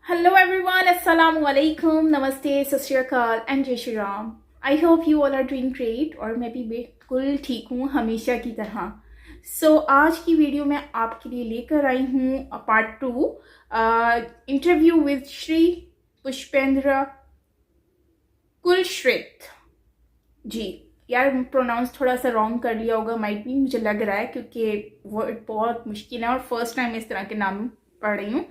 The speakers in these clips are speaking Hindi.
Hello everyone, Assalamu alaikum, Namaste, Sat Shri Akal and Jai Shri Ram. I hope you all are doing great और मैं भी बिल्कुल ठीक हूँ हमेशा की तरह. So आज की वीडियो में आपके लिए लेकर आई हूँ part 2 interview with Shri Pushpendra Kulshreshtha ji. यार प्रोनाउंस थोड़ा सा रॉन्ग कर लिया होगा, माइट भी मुझे लग रहा है, क्योंकि वर्ड बहुत मुश्किल है और फर्स्ट टाइम इस तरह के नाम पढ़ रही हूँ.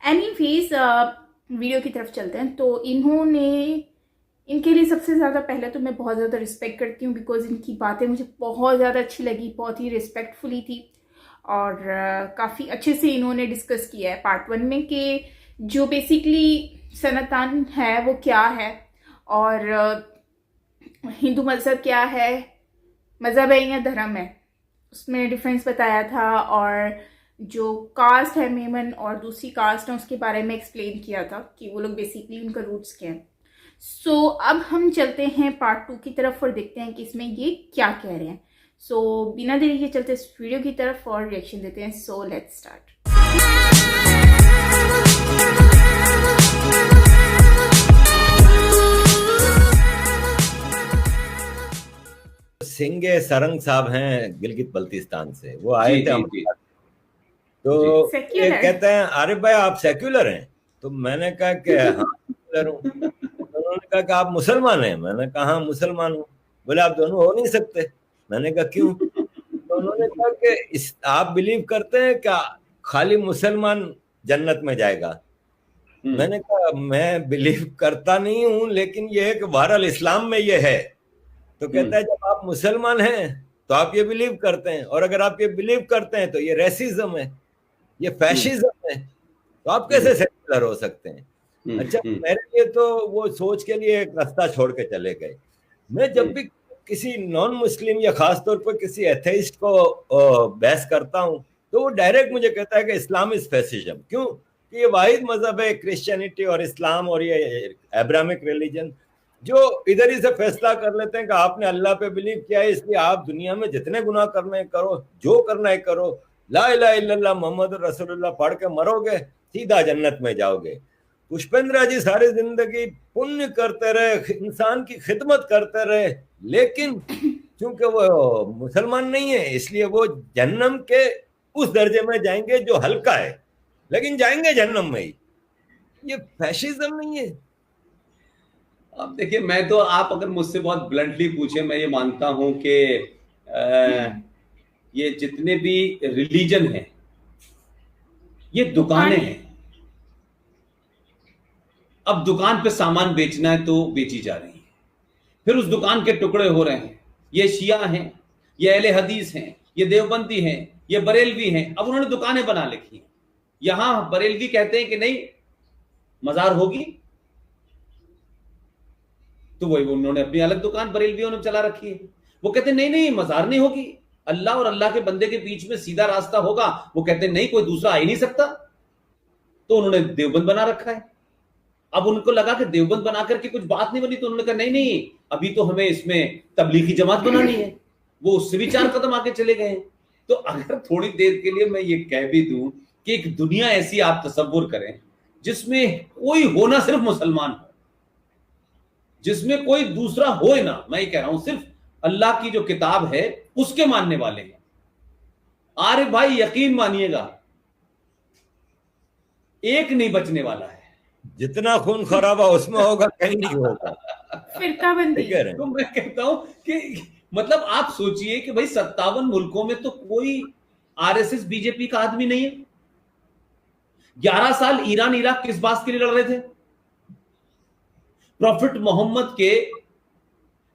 एनीवेज वीडियो की तरफ चलते हैं. तो इनके लिए सबसे ज़्यादा पहले तो मैं बहुत ज़्यादा रिस्पेक्ट करती हूँ, बिकॉज इनकी बातें मुझे बहुत ज़्यादा अच्छी लगी, बहुत ही रिस्पेक्टफुली थी और काफ़ी अच्छे से इन्होंने डिस्कस किया है पार्ट 1 में कि जो बेसिकली सनातन है वो क्या है और हिंदू मज़हब क्या है, मज़हब है या धर्म है, उसमें डिफरेंस बताया था. और जो कास्ट है मेमन और दूसरी कास्ट है उसके बारे में एक्सप्लेन किया था कि वो लोग बेसिकली उनका रूट्स क्या है. सो अब हम चलते हैं पार्ट 2 की तरफ और देखते हैं कि इसमें ये क्या कह रहे हैं. सो बिना देरी के चलते इस वीडियो की तरफ और रिएक्शन देते हैं. So let's start. सिंगे सरंग साहब हैं गिलगित बल्तिस्तान से. वो आए थे जी. तो सेक्युलर ये कहते हैं अरे भाई आप सेक्युलर हैं. तो मैंने कहा कि हाँ सेक्युलर हूँ. उन्होंने कहा कि आप मुसलमान हैं. मैंने कहा हाँ मुसलमान हूँ. बोले आप दोनों हो नहीं सकते. मैंने कहा क्यों? तो उन्होंने कहा कि आप बिलीव करते हैं क्या खाली मुसलमान जन्नत में जाएगा? मैंने कहा मैं बिलीव करता नहीं हूँ, लेकिन ये है कि बहरहाल इस्लाम में ये है. तो कहता है जब आप मुसलमान हैं तो आप ये बिलीव करते हैं, और अगर आप ये बिलीव करते हैं तो ये रेसिज्म है, ये फैशिज्म है, तो आप कैसे सेक्युलर हो सकते हैं? अच्छा, मेरे लिए तो वो सोच के लिए एक रास्ता छोड़ के चले गए. मैं जब भी किसी नॉन मुस्लिम या खास तौर पर किसी एथेइस्ट को बहस करता हूँ तो वो डायरेक्ट मुझे कहता है कि इस्लाम इज फैशिज्म. क्यों? कि ये वाहिद मजहब है क्रिश्चियनिटी और इस्लाम और ये एब्राहमिक रिलीजन जो इधर ही से फैसला कर लेते हैं कि आपने अल्लाह पे बिलीव किया है इसलिए आप दुनिया में जितने गुनाह करने हैं करो, जो करना है करो, ला इलाहा इल्लल्लाह मोहम्मद रसूलुल्लाह पढ़ के मरोगे सीधा जन्नत में जाओगे. पुष्पेंद्र जी सारी जिंदगी पुण्य करते रहे, इंसान की खिदमत करते रहे, लेकिन चूंकि वो मुसलमान नहीं है इसलिए वो जन्नम के उस दर्जे में जाएंगे जो हल्का है, लेकिन जाएंगे जन्नम में ही. ये फैशिज्म नहीं है? अब देखिए, मैं तो आप अगर मुझसे बहुत ब्लंटली पूछे, मैं ये मानता हूं कि ये जितने भी रिलीजन हैं ये दुकानें हैं. अब दुकान पे सामान बेचना है तो बेची जा रही है, फिर उस दुकान के टुकड़े हो रहे हैं. ये शिया हैं, ये अहले हदीस हैं, ये देवबंदी हैं, ये बरेलवी हैं. अब उन्होंने दुकानें बना लिखी हैं. यहां बरेलवी कहते हैं कि नहीं मजार होगी, तो वही उन्होंने अपनी अलग दुकान बरेलवियों ने चला रखी है. वो कहते नहीं नहीं मजार नहीं होगी, अल्लाह और अल्लाह के बंदे के बीच में सीधा रास्ता होगा. वो कहते नहीं कोई दूसरा आ ही नहीं सकता, तो उन्होंने देवबंद बना रखा है. अब उनको लगा कि देवबंद बना करके कुछ बात नहीं बनी, तो उन्होंने कहा नहीं नहीं अभी तो हमें इसमें तबलीगी जमात बनानी है. वो उससे भी 4 कदम आगे चले गए. तो अगर थोड़ी देर के लिए मैं ये कह भी दूं कि एक दुनिया ऐसी आप तसव्वुर करें जिसमें कोई हो ना सिर्फ मुसलमान हो, जिसमें कोई दूसरा हो ना, मैं ये कह रहा हूं सिर्फ अल्लाह की जो किताब है उसके मानने वाले हैं. अरे भाई यकीन मानिएगा एक नहीं बचने वाला है. जितना खून खराबा उसमें होगा, कहीं नहीं होगा. फिरकाबंदी. तो मैं कहता हूं कि मतलब आप सोचिए कि भाई 57 मुल्कों में तो कोई आरएसएस बीजेपी का आदमी नहीं है. 11 साल ईरान इराक किस बात के लिए लड़ रहे थे? प्रॉफिट मोहम्मद के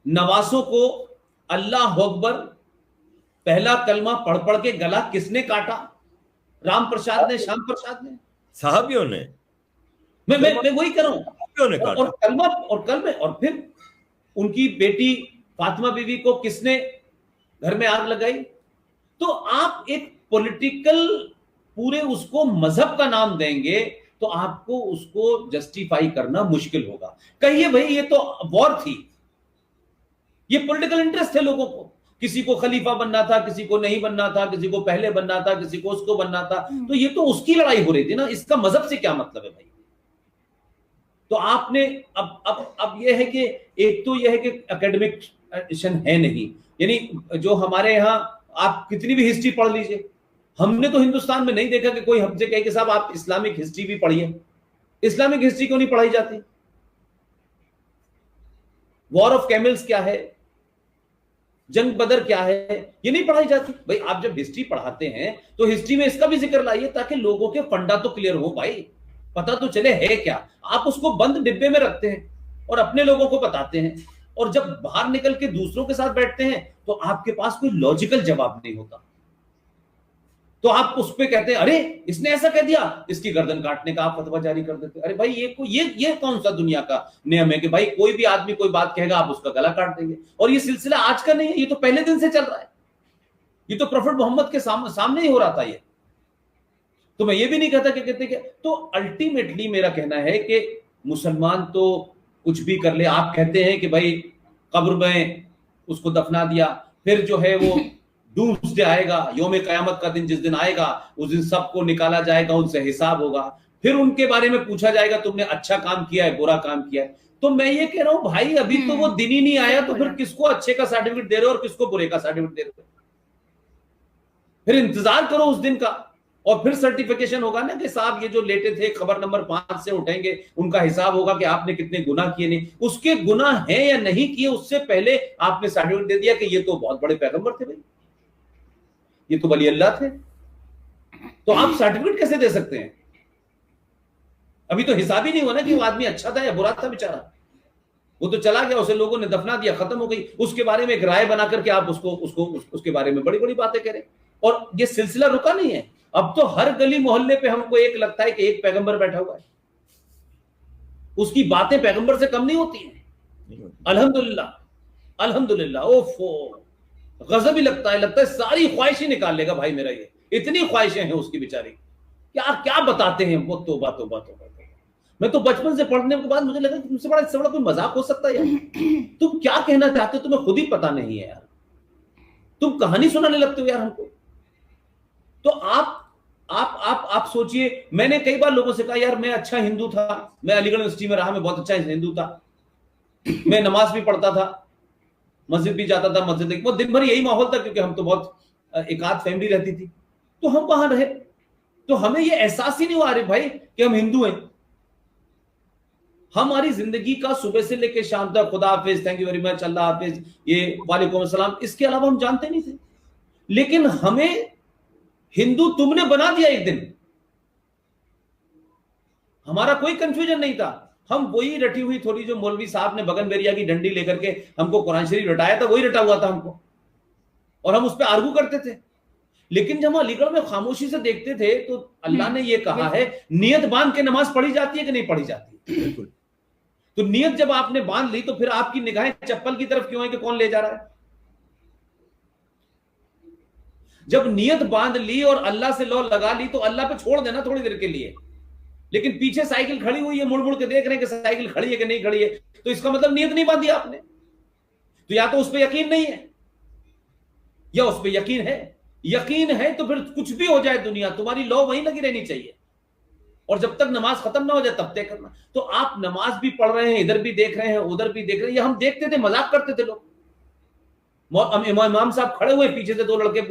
नवासों को अल्लाह अकबर पहला कलमा पढ़ पढ़ के गला किसने काटा? राम प्रसाद ने, श्याम प्रसाद ने, साहबियों ने. मैं वही कर रहा हूं. और कलमा और कलमे, और फिर उनकी बेटी फातिमा बीवी को किसने घर में आग लगाई? तो आप एक पॉलिटिकल पूरे उसको मजहब का नाम देंगे तो आपको उसको जस्टिफाई करना मुश्किल होगा. कहिए भाई ये तो वॉर थी, ये पॉलिटिकल इंटरेस्ट है लोगों को. किसी को खलीफा बनना था, किसी को नहीं बनना था, किसी को पहले बनना था, किसी को उसको बनना था. तो ये तो उसकी लड़ाई हो रही थी ना, इसका मजहब से क्या मतलब है भाई? तो आपने अब यह है कि एक तो यह है कि एकेडमिक है नहीं, यानी जो हमारे यहाँ आप कितनी भी हिस्ट्री पढ़ लीजिए, हमने तो हिंदुस्तान में नहीं देखा कि कोई हमसे कहे कि साहब आप इस्लामिक हिस्ट्री भी पढ़िए। इस्लामिक हिस्ट्री क्यों नहीं पढ़ाई जाती? वॉर ऑफ कैमल्स क्या है, जंग बदर क्या है, ये नहीं पढ़ाई जाती। भाई आप जब हिस्ट्री पढ़ाते हैं तो हिस्ट्री में इसका भी जिक्र लाइए, ताकि लोगों के फंडा तो क्लियर हो भाई, पता तो चले है क्या। आप उसको बंद डिब्बे में रखते हैं और अपने लोगों को बताते हैं, और जब बाहर निकल के दूसरों के साथ बैठते हैं तो आपके पास कोई लॉजिकल जवाब नहीं होता। तो आप उस पे कहते हैं अरे इसने ऐसा कह दिया, इसकी गर्दन काटने का आप फतवा जारी कर देते हैं। अरे भाई ये कौन सा दुनिया का नियम है कि भाई कोई भी आदमी कोई बात कहेगा आप उसका गला काट देंगे? और ये सिलसिला आज का नहीं है, ये तो पहले दिन से चल रहा है। ये तो प्रोफेट मोहम्मद के सामने ही हो रहा था ये। तो मैं ये भी नहीं कहता कि कहते कि तो अल्टीमेटली मेरा कहना है कि मुसलमान तो कुछ भी कर ले। आप कहते हैं कि भाई कब्र में उसको दफना दिया, फिर जो है वो डूम्सडे आएगा, यौम कयामत का दिन जिस दिन आएगा उस दिन सबको निकाला जाएगा, उनसे हिसाब होगा, फिर उनके बारे में पूछा जाएगा तुमने अच्छा काम किया है बुरा काम किया है। तो मैं ये कह रहा हूं भाई अभी तो वो दिन ही नहीं आया, तो फिर किसको अच्छे का सर्टिफिकेट दे रहे हो और किसको बुरे का सर्टिफिकेट दे रहे हो? फिर इंतजार करो उस दिन का, और फिर सर्टिफिकेशन होगा ना कि साहब ये जो लेटे थे खबर नंबर 5 से उठेंगे, उनका हिसाब होगा कि आपने कितने गुनाह किए। नहीं, उसके गुनाह हैं या नहीं किए उससे पहले आपने सर्टिफिकेट दे दिया कि ये तो बहुत बड़े पैगंबर थे भाई, ये तो वली अल्लाह थे। तो आप सर्टिफिकेट कैसे दे सकते हैं? अभी तो हिसाब ही नहीं हुआ ना कि वो आदमी अच्छा था या बुरा था बेचारा। वो तो चला गया, उसे लोगों ने दफना दिया, खत्म हो गई। उसके बारे में एक राय बना करके आप उसके बारे में बड़ी बड़ी बातें करें, और ये सिलसिला रुका नहीं है। अब तो हर गली मोहल्ले पे हमको एक लगता है कि एक पैगंबर बैठा हुआ है, उसकी बातें पैगंबर से कम नहीं होती हैं। अल्हम्दुलिल्लाह अल्हम्दुलिल्लाह। ओफो, गजब ही लगता है सारी ख्वाहिशें निकाल लेगा भाई मेरा ये, इतनी ख्वाहिशें हैं उसकी बेचारी, क्या क्या बताते हैं वो। तौबा तौबा तौबा। मैं तो बचपन से पढ़ने के बाद मुझे लगा कि तुमसे बड़ा इससे बड़ा कोई मजाक हो सकता है यार। तुम क्या कहना चाहते हो तुम्हें खुद ही पता नहीं है यार, तुम कहानी सुनाने लगते हो यार हमको। तो आप सोचिए, मैंने कई बार लोगों से कहा यार मैं अच्छा हिंदू था, मैं अलीगढ़ यूनिवर्सिटी में रहा, मैं बहुत अच्छा हिंदू था, मैं नमाज भी पढ़ता था, मस्जिद भी जाता था, मस्जिद वो दिन भर यही माहौल था, क्योंकि हम तो बहुत एकाध फैमिली रहती थी, तो हम वहां रहे, तो हमें ये एहसास ही नहीं हुआ अरे भाई कि हम हिंदू हैं। हमारी जिंदगी का सुबह से लेकर शाम तक खुदा हाफिज, थैंक यू वेरी मच, अल्लाह हाफिज, ये वालेकुम अस्सलाम, इसके अलावा हम जानते नहीं थे। लेकिन हमें हिंदू तुमने बना दिया एक दिन, हमारा कोई कंफ्यूजन नहीं था। हम वही रटी हुई थोड़ी जो मौलवी साहब ने बगनबेरिया की डंडी लेकर के हमको कुरान शरीफ रटाया था, वही रटा हुआ था हमको, और हम उस पर आर्गू करते थे। लेकिन जब हम अलीगढ़ में खामोशी से देखते थे तो अल्लाह ने यह कहा है नियत बांध के नमाज पढ़ी जाती है कि नहीं पढ़ी जाती है? बिल्कुल। तो नियत जब आपने बांध ली तो फिर आपकी निगाहें चप्पल की तरफ क्यों है कि कौन ले जा रहा है? जब नियत बांध ली और अल्लाह से लौ लगा ली तो अल्लाह पे छोड़ देना थोड़ी देर के लिए। लेकिन पीछे साइकिल खड़ी हुई है, मुड़ मुड़ के देख रहे हैं कि साइकिल खड़ी है कि नहीं खड़ी है, तो इसका मतलब नियत नहीं बांधी आपने। तो या तो उस पर यकीन नहीं है या उस पर यकीन है। यकीन है तो फिर कुछ भी हो जाए दुनिया, तुम्हारी लौ वहीं लगी रहनी चाहिए, और जब तक नमाज खत्म ना हो जाए तब तय करना। तो आप नमाज भी पढ़ रहे हैं, इधर भी देख रहे हैं, उधर भी देख रहे हैं। ये हम देखते थे, मजाक करते थे लोग। इमाम साहब खड़े हुए, पीछे से दो लड़के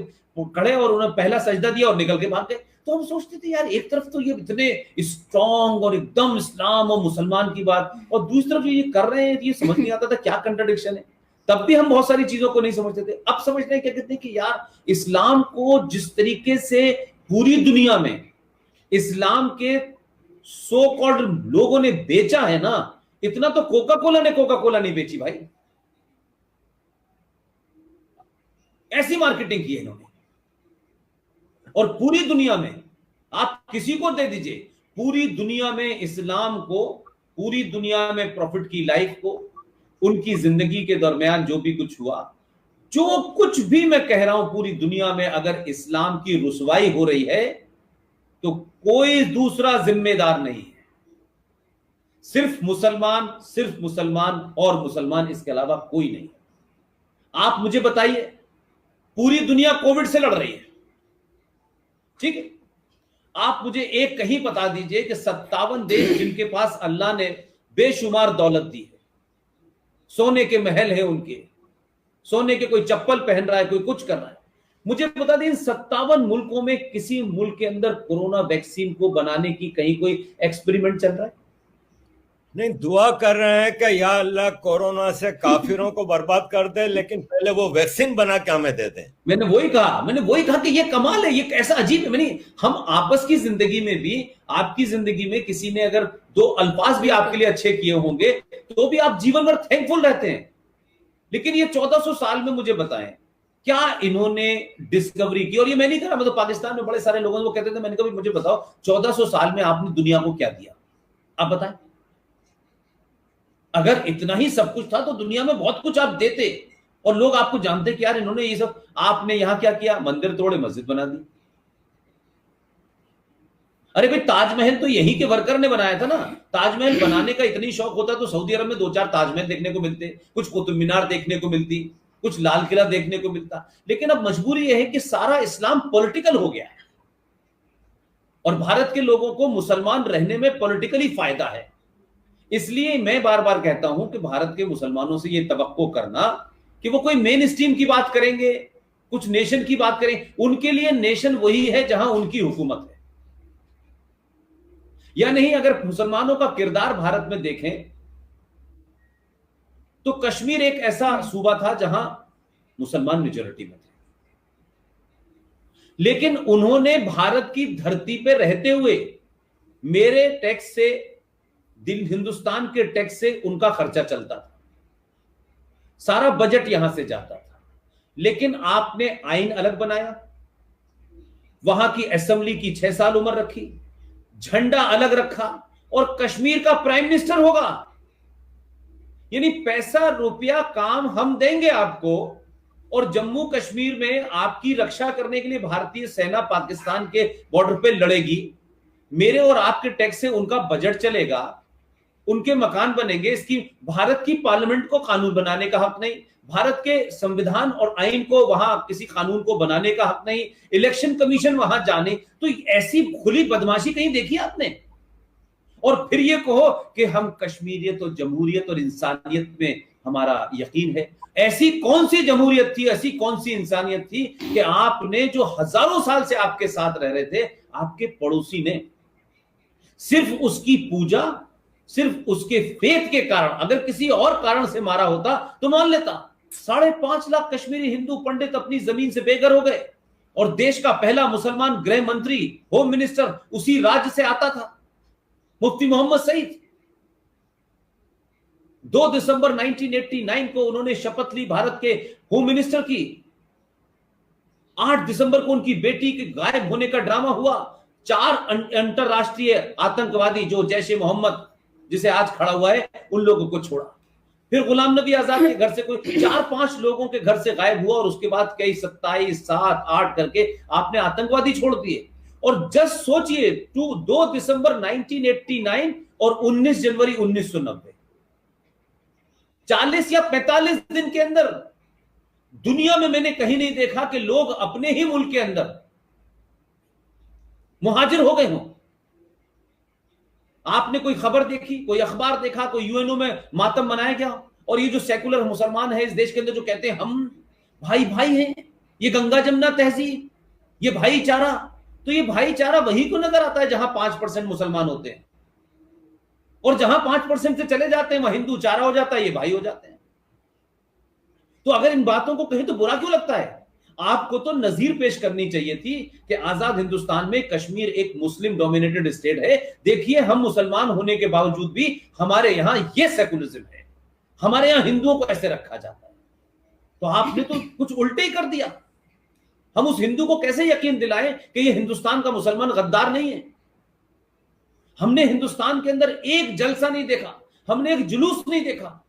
खड़े और उन्होंने पहला सजदा दिया और निकल के भाग गए। तो हम सोचते थे यार एक तरफ तो ये इतने स्ट्रॉन्ग और एकदम इस्लाम और मुसलमान की बात, और दूसरी तरफ ये कर रहे हैं, ये समझ नहीं आता था क्या कंट्राडिक्शन है। तब भी हम बहुत सारी चीजों को नहीं समझते थे। अब समझते हैं, क्या कहते हैं कि यार इस्लाम को जिस तरीके से पूरी दुनिया में इस्लाम के सो कॉल्ड लोगों ने बेचा है ना, इतना तो कोका कोला ने कोका कोला नहीं बेची भाई। ऐसी मार्केटिंग की है इन्होंने, और पूरी दुनिया में आप किसी को दे दीजिए, पूरी दुनिया में इस्लाम को, पूरी दुनिया में प्रॉफिट की लाइफ को, उनकी जिंदगी के दरमियान जो भी कुछ हुआ, जो कुछ भी मैं कह रहा हूं, पूरी दुनिया में अगर इस्लाम की रुसवाई हो रही है तो कोई दूसरा जिम्मेदार नहीं है, सिर्फ मुसलमान और मुसलमान, इसके अलावा कोई नहीं। आप मुझे बताइए, पूरी दुनिया कोविड से लड़ रही है, ठीक है, आप मुझे एक कहीं बता दीजिए कि 57 देश जिनके पास अल्लाह ने बेशुमार दौलत दी है, सोने के महल है उनके, सोने के, कोई चप्पल पहन रहा है, कोई कुछ कर रहा है। मुझे बता दें, इन 57 मुल्कों में किसी मुल्क के अंदर कोरोना वैक्सीन को बनाने की कहीं कोई एक्सपेरिमेंट चल रहा है? नहीं, दुआ कर रहे हैं कि या अल्लाह कोरोना से काफिरों को बर्बाद कर दे, लेकिन पहले वो वैक्सीन बना के हमें दे दें। मैंने वही कहा कि ये कमाल है, ये कैसा अजीब है। मैंने, हम आपस की जिंदगी में भी, आपकी जिंदगी में किसी ने अगर 2 अल्फाज भी आपके लिए अच्छे किए होंगे तो भी आप जीवन भर थैंकफुल रहते हैं। लेकिन ये 1400 साल में मुझे बताएं क्या इन्होंने डिस्कवरी की? और ये मैं नहीं कर रहा, मैं तो पाकिस्तान में बड़े सारे लोगों को कहते थे, मैंने कहा मुझे बताओ 1400 साल में आपने दुनिया को क्या दिया, आप बताएं। अगर इतना ही सब कुछ था तो दुनिया में बहुत कुछ आप देते और लोग आपको जानते कि यार इन्होंने ये सब, आपने यहां क्या किया? मंदिर तोड़े, मस्जिद बना दी। अरे भाई, ताजमहल तो यही के वर्कर ने बनाया था ना। ताजमहल बनाने का इतनी शौक होता तो सऊदी अरब में 2-4 ताजमहल देखने को मिलते, कुछ कुतुब मीनार देखने को मिलती, कुछ लाल किला देखने को मिलता। लेकिन अब मजबूरी यह है कि सारा इस्लाम पॉलिटिकल हो गया है और भारत के लोगों को मुसलमान रहने में पॉलिटिकली फायदा है। इसलिए मैं बार बार कहता हूं कि भारत के मुसलमानों से यह तवक्को करना कि वो कोई मेन स्ट्रीम की बात करेंगे, कुछ नेशन की बात करें, उनके लिए नेशन वही है जहां उनकी हुकूमत है, या नहीं। अगर मुसलमानों का किरदार भारत में देखें तो कश्मीर एक ऐसा सूबा था जहां मुसलमान मेजॉरिटी में थे, लेकिन उन्होंने भारत की धरती पे रहते हुए मेरे टैक्स से, हिंदुस्तान के टैक्स से उनका खर्चा चलता था, सारा बजट यहां से जाता था। लेकिन आपने आईन अलग बनाया, वहां की असेंबली की 6 साल उम्र रखी, झंडा अलग रखा और कश्मीर का प्राइम मिनिस्टर होगा। यानी पैसा रुपया काम हम देंगे आपको और जम्मू कश्मीर में आपकी रक्षा करने के लिए भारतीय सेना पाकिस्तान के बॉर्डर पे लड़ेगी, मेरे और आपके टैक्स से उनका बजट चलेगा, उनके मकान बनेंगे। इसकी भारत की पार्लियामेंट को कानून बनाने का हक नहीं, भारत के संविधान और आईन को वहां किसी कानून को बनाने का हक नहीं, इलेक्शन कमीशन वहां जाने। तो ऐसी खुली बदमाशी कहीं देखी आपने? और फिर ये कहो कि हम कश्मीरियत और जमहूरियत और इंसानियत में हमारा यकीन है। ऐसी कौन सी जमहूरियत थी, ऐसी कौन सी इंसानियत थी कि आपने, जो हजारों साल से आपके साथ रह रहे थे, आपके पड़ोसी ने सिर्फ उसकी पूजा, सिर्फ उसके फेथ के कारण, अगर किसी और कारण से मारा होता तो मान लेता। 5.5 लाख कश्मीरी हिंदू पंडित अपनी जमीन से बेघर हो गए और देश का पहला मुसलमान गृह मंत्री, होम मिनिस्टर उसी राज्य से आता था, मुफ्ती मोहम्मद सईद। 2 दिसंबर 1989 को उन्होंने शपथ ली भारत के होम मिनिस्टर की। 8 दिसंबर को उनकी बेटी के गायब होने का ड्रामा हुआ। 4 अंतरराष्ट्रीय आतंकवादी, जो जैश ए मोहम्मद जिसे आज खड़ा हुआ है, उन लोगों को छोड़ा। फिर गुलाम नबी आजाद के घर से कोई 4-5 लोगों के घर से गायब हुआ और उसके बाद कई 27, 7, 8 करके आपने आतंकवादी छोड़ दिए। और जस्ट सोचिए, 2 दिसंबर 1989 और 19 जनवरी 1990, 40 या 45 दिन के अंदर दुनिया में मैंने कहीं नहीं देखा कि लोग अपने ही मुल्क के अंदर मुहाजिर हो गए हों। आपने कोई खबर देखी, कोई अखबार देखा, कोई यूएनओ में मातम मनाया गया? और ये जो सेकुलर मुसलमान है इस देश के अंदर, जो कहते हैं हम भाई भाई हैं, ये गंगा जमुना तहजीब, ये भाईचारा, तो ये भाईचारा वही को नजर आता है जहां 5% मुसलमान होते हैं, और जहां 5% से चले जाते हैं वहां हिंदू चारा हो जाता है, ये भाई हो जाते हैं। तो अगर इन बातों को कहें तो बुरा क्यों लगता है? आपको तो नजीर पेश करनी चाहिए थी कि आजाद हिंदुस्तान में कश्मीर एक मुस्लिम डोमिनेटेड स्टेट है। देखिए, हम मुसलमान होने के बावजूद भी हमारे यहां ये सेकुलरिज्म है, हमारे यहां हिंदुओं को ऐसे रखा जाता है। तो आपने तो कुछ उल्टे ही कर दिया। हम उस हिंदू को कैसे यकीन दिलाएं कि ये हिंदुस्तान का मुसलमान गद्दार नहीं है? हमने हिंदुस्तान के अंदर एक जलसा नहीं देखा, हमने एक जुलूस नहीं देखा,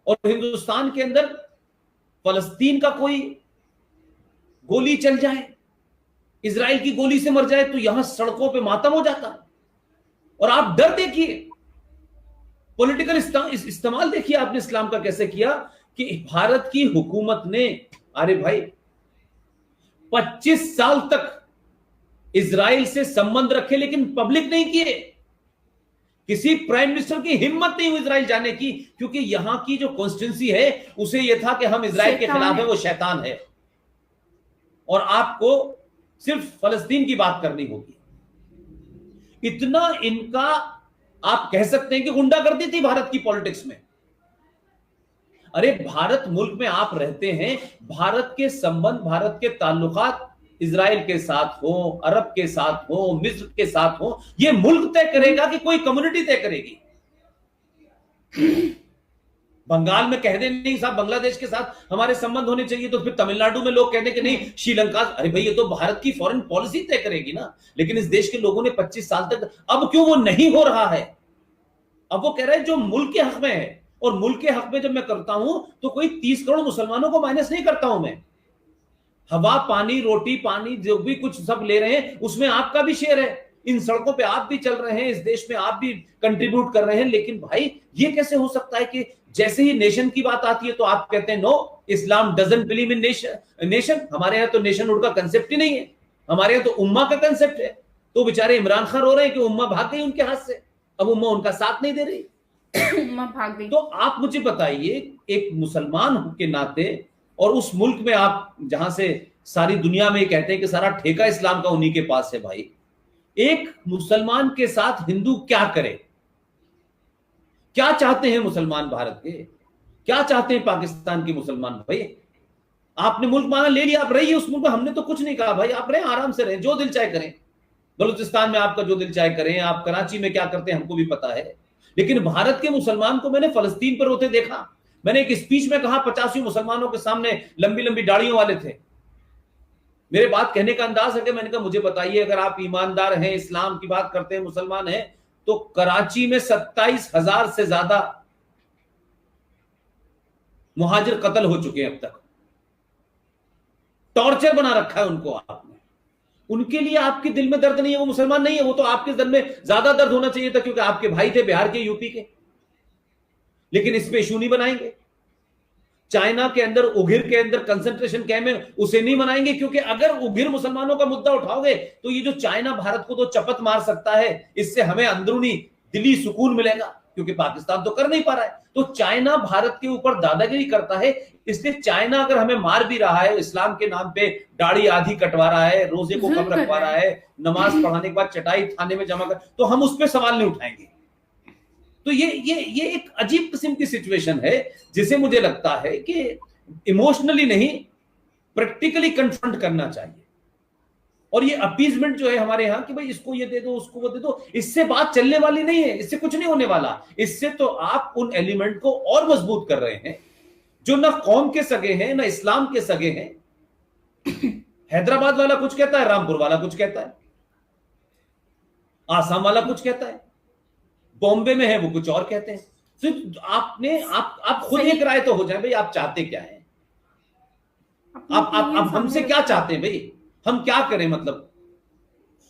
और हिंदुस्तान के अंदर फलस्तीन का कोई गोली चल जाए, इजराइल की गोली से मर जाए, तो यहां सड़कों पे मातम हो जाता। और आप डर देखिए, पॉलिटिकल इस्तेमाल देखिए आपने इस्लाम का कैसे किया कि भारत की हुकूमत ने, अरे भाई 25 साल तक इजराइल से संबंध रखे लेकिन पब्लिक नहीं किए। किसी प्राइम मिनिस्टर की हिम्मत नहीं हुई इजराइल जाने की, क्योंकि यहां की जो कॉन्स्टिट्यूंसी है उसे यह था कि हम इजराइल के खिलाफ है, वो शैतान है और आपको सिर्फ फलस्तीन की बात करनी होगी। इतना इनका आप कह सकते हैं कि गुंडागर्दी थी भारत की पॉलिटिक्स में। अरे भारत मुल्क में आप रहते हैं, भारत के संबंध, भारत के ताल्लुकात इजराइल के साथ हो, अरब के साथ हो, मिस्र के साथ हो, यह मुल्क तय करेगा कि कोई कम्युनिटी तय करेगी? बंगाल में कह दे नहीं साहब बांग्लादेश के साथ हमारे संबंध होने चाहिए, तो फिर तमिलनाडु में लोग कहते कि नहीं श्रीलंका, अरे भाई ये तो भारत की फॉरेन पॉलिसी तय करेगी ना। लेकिन इस देश के लोगों ने 25 साल तक, अब क्यों वो नहीं हो रहा है? अब वो कह रहे हैं जो मुल्क के हक में है, और मुल्क के हक में जब मैं करता हूं तो कोई 30 करोड़ मुसलमानों को माइनस नहीं करता हूं मैं। हवा, पानी, रोटी पानी जो भी कुछ सब ले रहे हैं उसमें आपका भी शेयर है, इन सड़कों पे आप भी चल रहे हैं, इस देश में आप भी कंट्रीब्यूट कर रहे हैं। लेकिन भाई ये कैसे हो सकता है कि जैसे ही नेशन की बात आती है तो आप कहते हैं no, Islam doesn't believe in nation. हमारे यहाँ तो नेशनहुड का कंसेप्ट ही नहीं है, हमारे यहाँ तो उम्मा का कंसेप्ट है। तो बेचारे इमरान खान रो रहे हैं कि उम्मा भाग गई उनके हाथ से, अब उम्मा उनका साथ नहीं दे रही, उम्मा भाग गई। तो आप मुझे बताइए एक मुसलमान के नाते, और उस मुल्क में आप जहां से सारी दुनिया में कहते हैं कि सारा ठेका इस्लाम का उन्हीं के पास है, भाई एक मुसलमान के साथ हिंदू क्या करे? क्या चाहते हैं मुसलमान भारत के, क्या चाहते हैं पाकिस्तान के मुसलमान? भाई आपने मुल्क माना ले लिया, आप रहिए उस मुल्क में, हमने तो कुछ नहीं कहा भाई, आप रहे आराम से रहे, जो दिल चाहे करें। बलूचिस्तान में आपका जो दिल चाहे करें, आप कराची में क्या करते हैं हमको भी पता है। लेकिन भारत के मुसलमान को मैंने फलस्तीन पर होते देखा। मैंने एक स्पीच में कहा 85 मुसलमानों के सामने लंबी लंबी दाढ़ियों वाले थे। मेरे बात कहने का अंदाज है कि मैंने कहा मुझे बताइए अगर आप ईमानदार हैं, इस्लाम की बात करते हैं, मुसलमान हैं, तो कराची में 27,000 से ज्यादा मुहाजिर कत्ल हो चुके हैं अब तक। टॉर्चर बना रखा है उनको आपने। उनके लिए आपके दिल में दर्द नहीं है, वो मुसलमान नहीं है, वो तो आपके दिल में ज्यादा दर्द होना चाहिए था क्योंकि आपके भाई थे बिहार के, यूपी के। लेकिन इस पे इशू नहीं बनाएंगे। चाइना के अंदर, उगिर के अंदर कंसंट्रेशन कैंप में, उसे नहीं मनाएंगे क्योंकि अगर उगिर मुसलमानों का मुद्दा उठाओगे तो ये जो चाइना भारत को तो चपत मार सकता है, इससे हमें अंदरूनी दिली सुकून मिलेगा क्योंकि पाकिस्तान तो कर नहीं पा रहा है। तो चाइना भारत के ऊपर दादागिरी करता है, इसलिए चाइना अगर हमें मार भी रहा है, इस्लाम के नाम पे दाढ़ी आधी कटवा रहा है, रोजे को कम रखवा रहा है, नमाज पढ़ाने के बाद चटाई थाने में जमा कर, तो हम उस पर सवाल नहीं उठाएंगे। तो ये एक अजीब किस्म की सिचुएशन है जिसे मुझे लगता है कि इमोशनली नहीं प्रैक्टिकली कन्फ्रंट करना चाहिए। और ये अपीजमेंट जो है हमारे यहां कि भाई इसको ये दे दो, उसको वो दे दो, इससे बात चलने वाली नहीं है, इससे कुछ नहीं होने वाला। इससे तो आप उन एलिमेंट को और मजबूत कर रहे हैं जो ना कौम के सगे हैं ना इस्लाम के सगे हैं। हैदराबाद वाला कुछ कहता है, रामपुर वाला कुछ कहता है, आसाम वाला कुछ कहता है, बॉम्बे में है वो कुछ और कहते हैं। तो आप खुद एक राय तो हो जाए भाई, आप चाहते क्या हैं? आप हमसे क्या चाहते हैं भाई? हम क्या करें? मतलब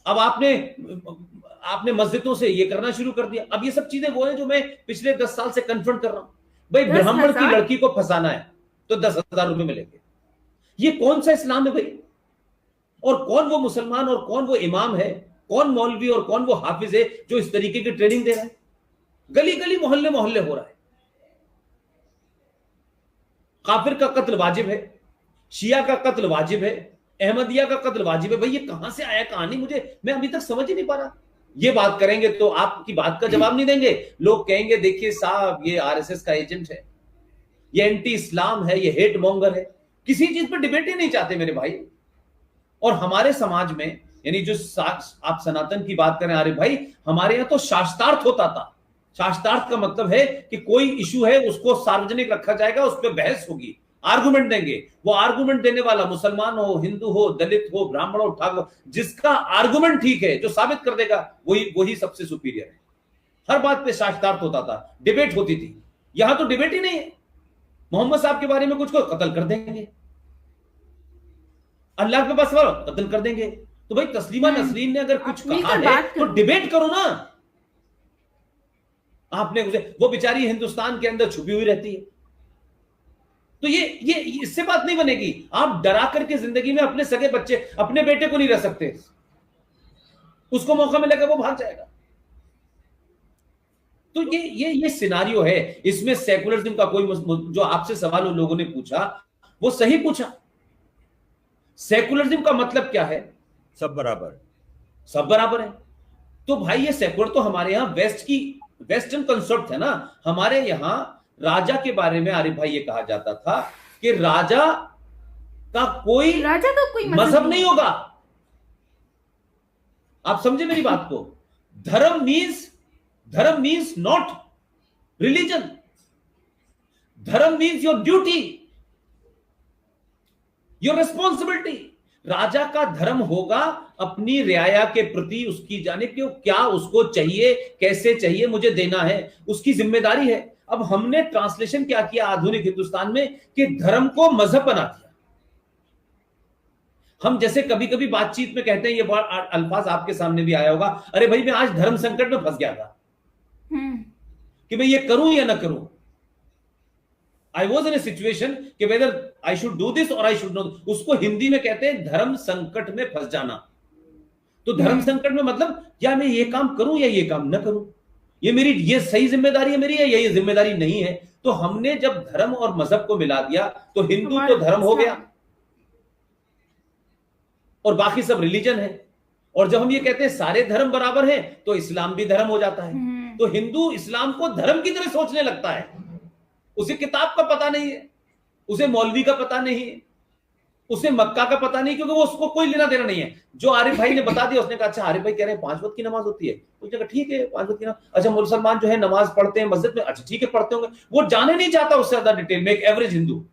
अब आपने मस्जिदों से ये करना शुरू कर दिया। अब ये सब चीजें वो है जो मैं पिछले 10 साल से कन्फ्रंट कर रहा हूं। भाई ब्राह्मण की लड़की को फंसाना है तो 10,000 रुपए मिलेंगे। ये कौन सा इस्लाम है भाई? और कौन वो मुसलमान और कौन वो इमाम है, कौन मौलवी और कौन वो हाफिज है जो इस तरीके की ट्रेनिंग दे रहा है? गली गली मोहल्ले मोहल्ले हो रहा है। काफिर का कत्ल वाजिब है, शिया का कत्ल वाजिब है, अहमदिया का कत्ल वाजिब है। भाई ये कहां से आया कहानी, मैं अभी तक समझ ही नहीं पा रहा। ये बात करेंगे तो आपकी बात का जवाब नहीं देंगे। लोग कहेंगे देखिए साहब ये आरएसएस का एजेंट है, ये एंटी इस्लाम है, ये हेट मॉन्गर है। किसी चीज पर डिबेट ही नहीं चाहते मेरे भाई। और हमारे समाज में यानी जो आप सनातन की बात करें, अरे भाई हमारे यहां तो शास्त्रार्थ होता था। शास्त्रार्थ का मतलब है कि कोई इशू है उसको सार्वजनिक रखा जाएगा, उस पर बहस होगी, आर्गुमेंट देंगे। वो आर्गुमेंट देने वाला मुसलमान हो, हिंदू हो, दलित हो, ब्राह्मण हो, ठाकुर, जिसका आर्गुमेंट ठीक है, जो साबित कर देगा वही सबसे सुपीरियर है। हर बात पे शास्त्रार्थ होता था, डिबेट होती थी। यहां तो डिबेट ही नहीं है। मोहम्मद साहब के बारे में कुछ को कत्ल कर देंगे, अल्लाह के पास कत्ल कर देंगे। तो भाई तस्लीमा नसरीन ने अगर कुछ कहा है तो डिबेट करो ना। आपने उसे, वो बेचारी हिंदुस्तान के अंदर छुपी हुई रहती है, तो ये इससे बात नहीं बनेगी। आप डरा करके जिंदगी में अपने सगे बच्चे, अपने बेटे को नहीं रह सकते। उसको मौका मिलेगा वो भाग जाएगा। तो ये सिनारियो है। इसमें सेकुलरिज्म का कोई जो आपसे सवाल उन लोगों ने पूछा वो सही पूछा। सेकुलरिज्म का मतलब क्या है? सब बराबर, सब बराबर है। तो भाई ये सेकुलर तो हमारे यहां वेस्टर्न कंसेप्ट है ना। हमारे यहां राजा के बारे में आरिफ भाई ये कहा जाता था कि राजा का कोई मजहब नहीं होगा। आप समझे मेरी बात को? Dharma means not religion. Dharma means your duty, your responsibility. राजा का धर्म होगा अपनी रियाया के प्रति उसकी जाने क्यों क्या उसको चाहिए, कैसे चाहिए, मुझे देना है, उसकी जिम्मेदारी है। अब हमने ट्रांसलेशन क्या किया आधुनिक हिंदुस्तान में कि धर्म को मजहब बना दिया। हम जैसे कभी कभी बातचीत में कहते हैं, ये बहुत अल्फाज आपके सामने भी आया होगा, अरे भाई मैं आज धर्म संकट में फंस गया था कि मैं ये करूं या ना करूं। I was in a situation कि whether I should do this और आई शुड नॉट। उसको हिंदी में कहते हैं धर्म संकट में फंस जाना। तो धर्म संकट में मतलब क्या मैं ये काम करूं या ये काम ना करूं, ये सही जिम्मेदारी है मेरी या ये जिम्मेदारी नहीं है। तो हमने जब धर्म और मजहब को मिला दिया तो हिंदू तो धर्म हो गया और बाकी सब रिलीजन है। और जब हम ये कहते हैं सारे धर्म बराबर हैं तो इस्लाम भी धर्म हो जाता है। तो हिंदू इस्लाम को धर्म की तरह सोचने लगता है। उसे किताब का पता नहीं है, उसे मौलवी का पता नहीं है, उसे मक्का का पता नहीं, क्योंकि वो उसको कोई लेना देना नहीं है। जो आरिफ भाई ने बता दिया, उसने कहा अच्छा आरिफ भाई कह रहे हैं 5 वक्त की नमाज होती है, उसने कहा ठीक है 5 वक्त की नमाज। अच्छा मुसलमान जो है नमाज पढ़ते हैं मस्जिद में, अच्छा ठीक है पढ़ते होंगे। वो जाने नहीं चाहता उससे ज्यादा डिटेल में, एक एवरेज हिंदू।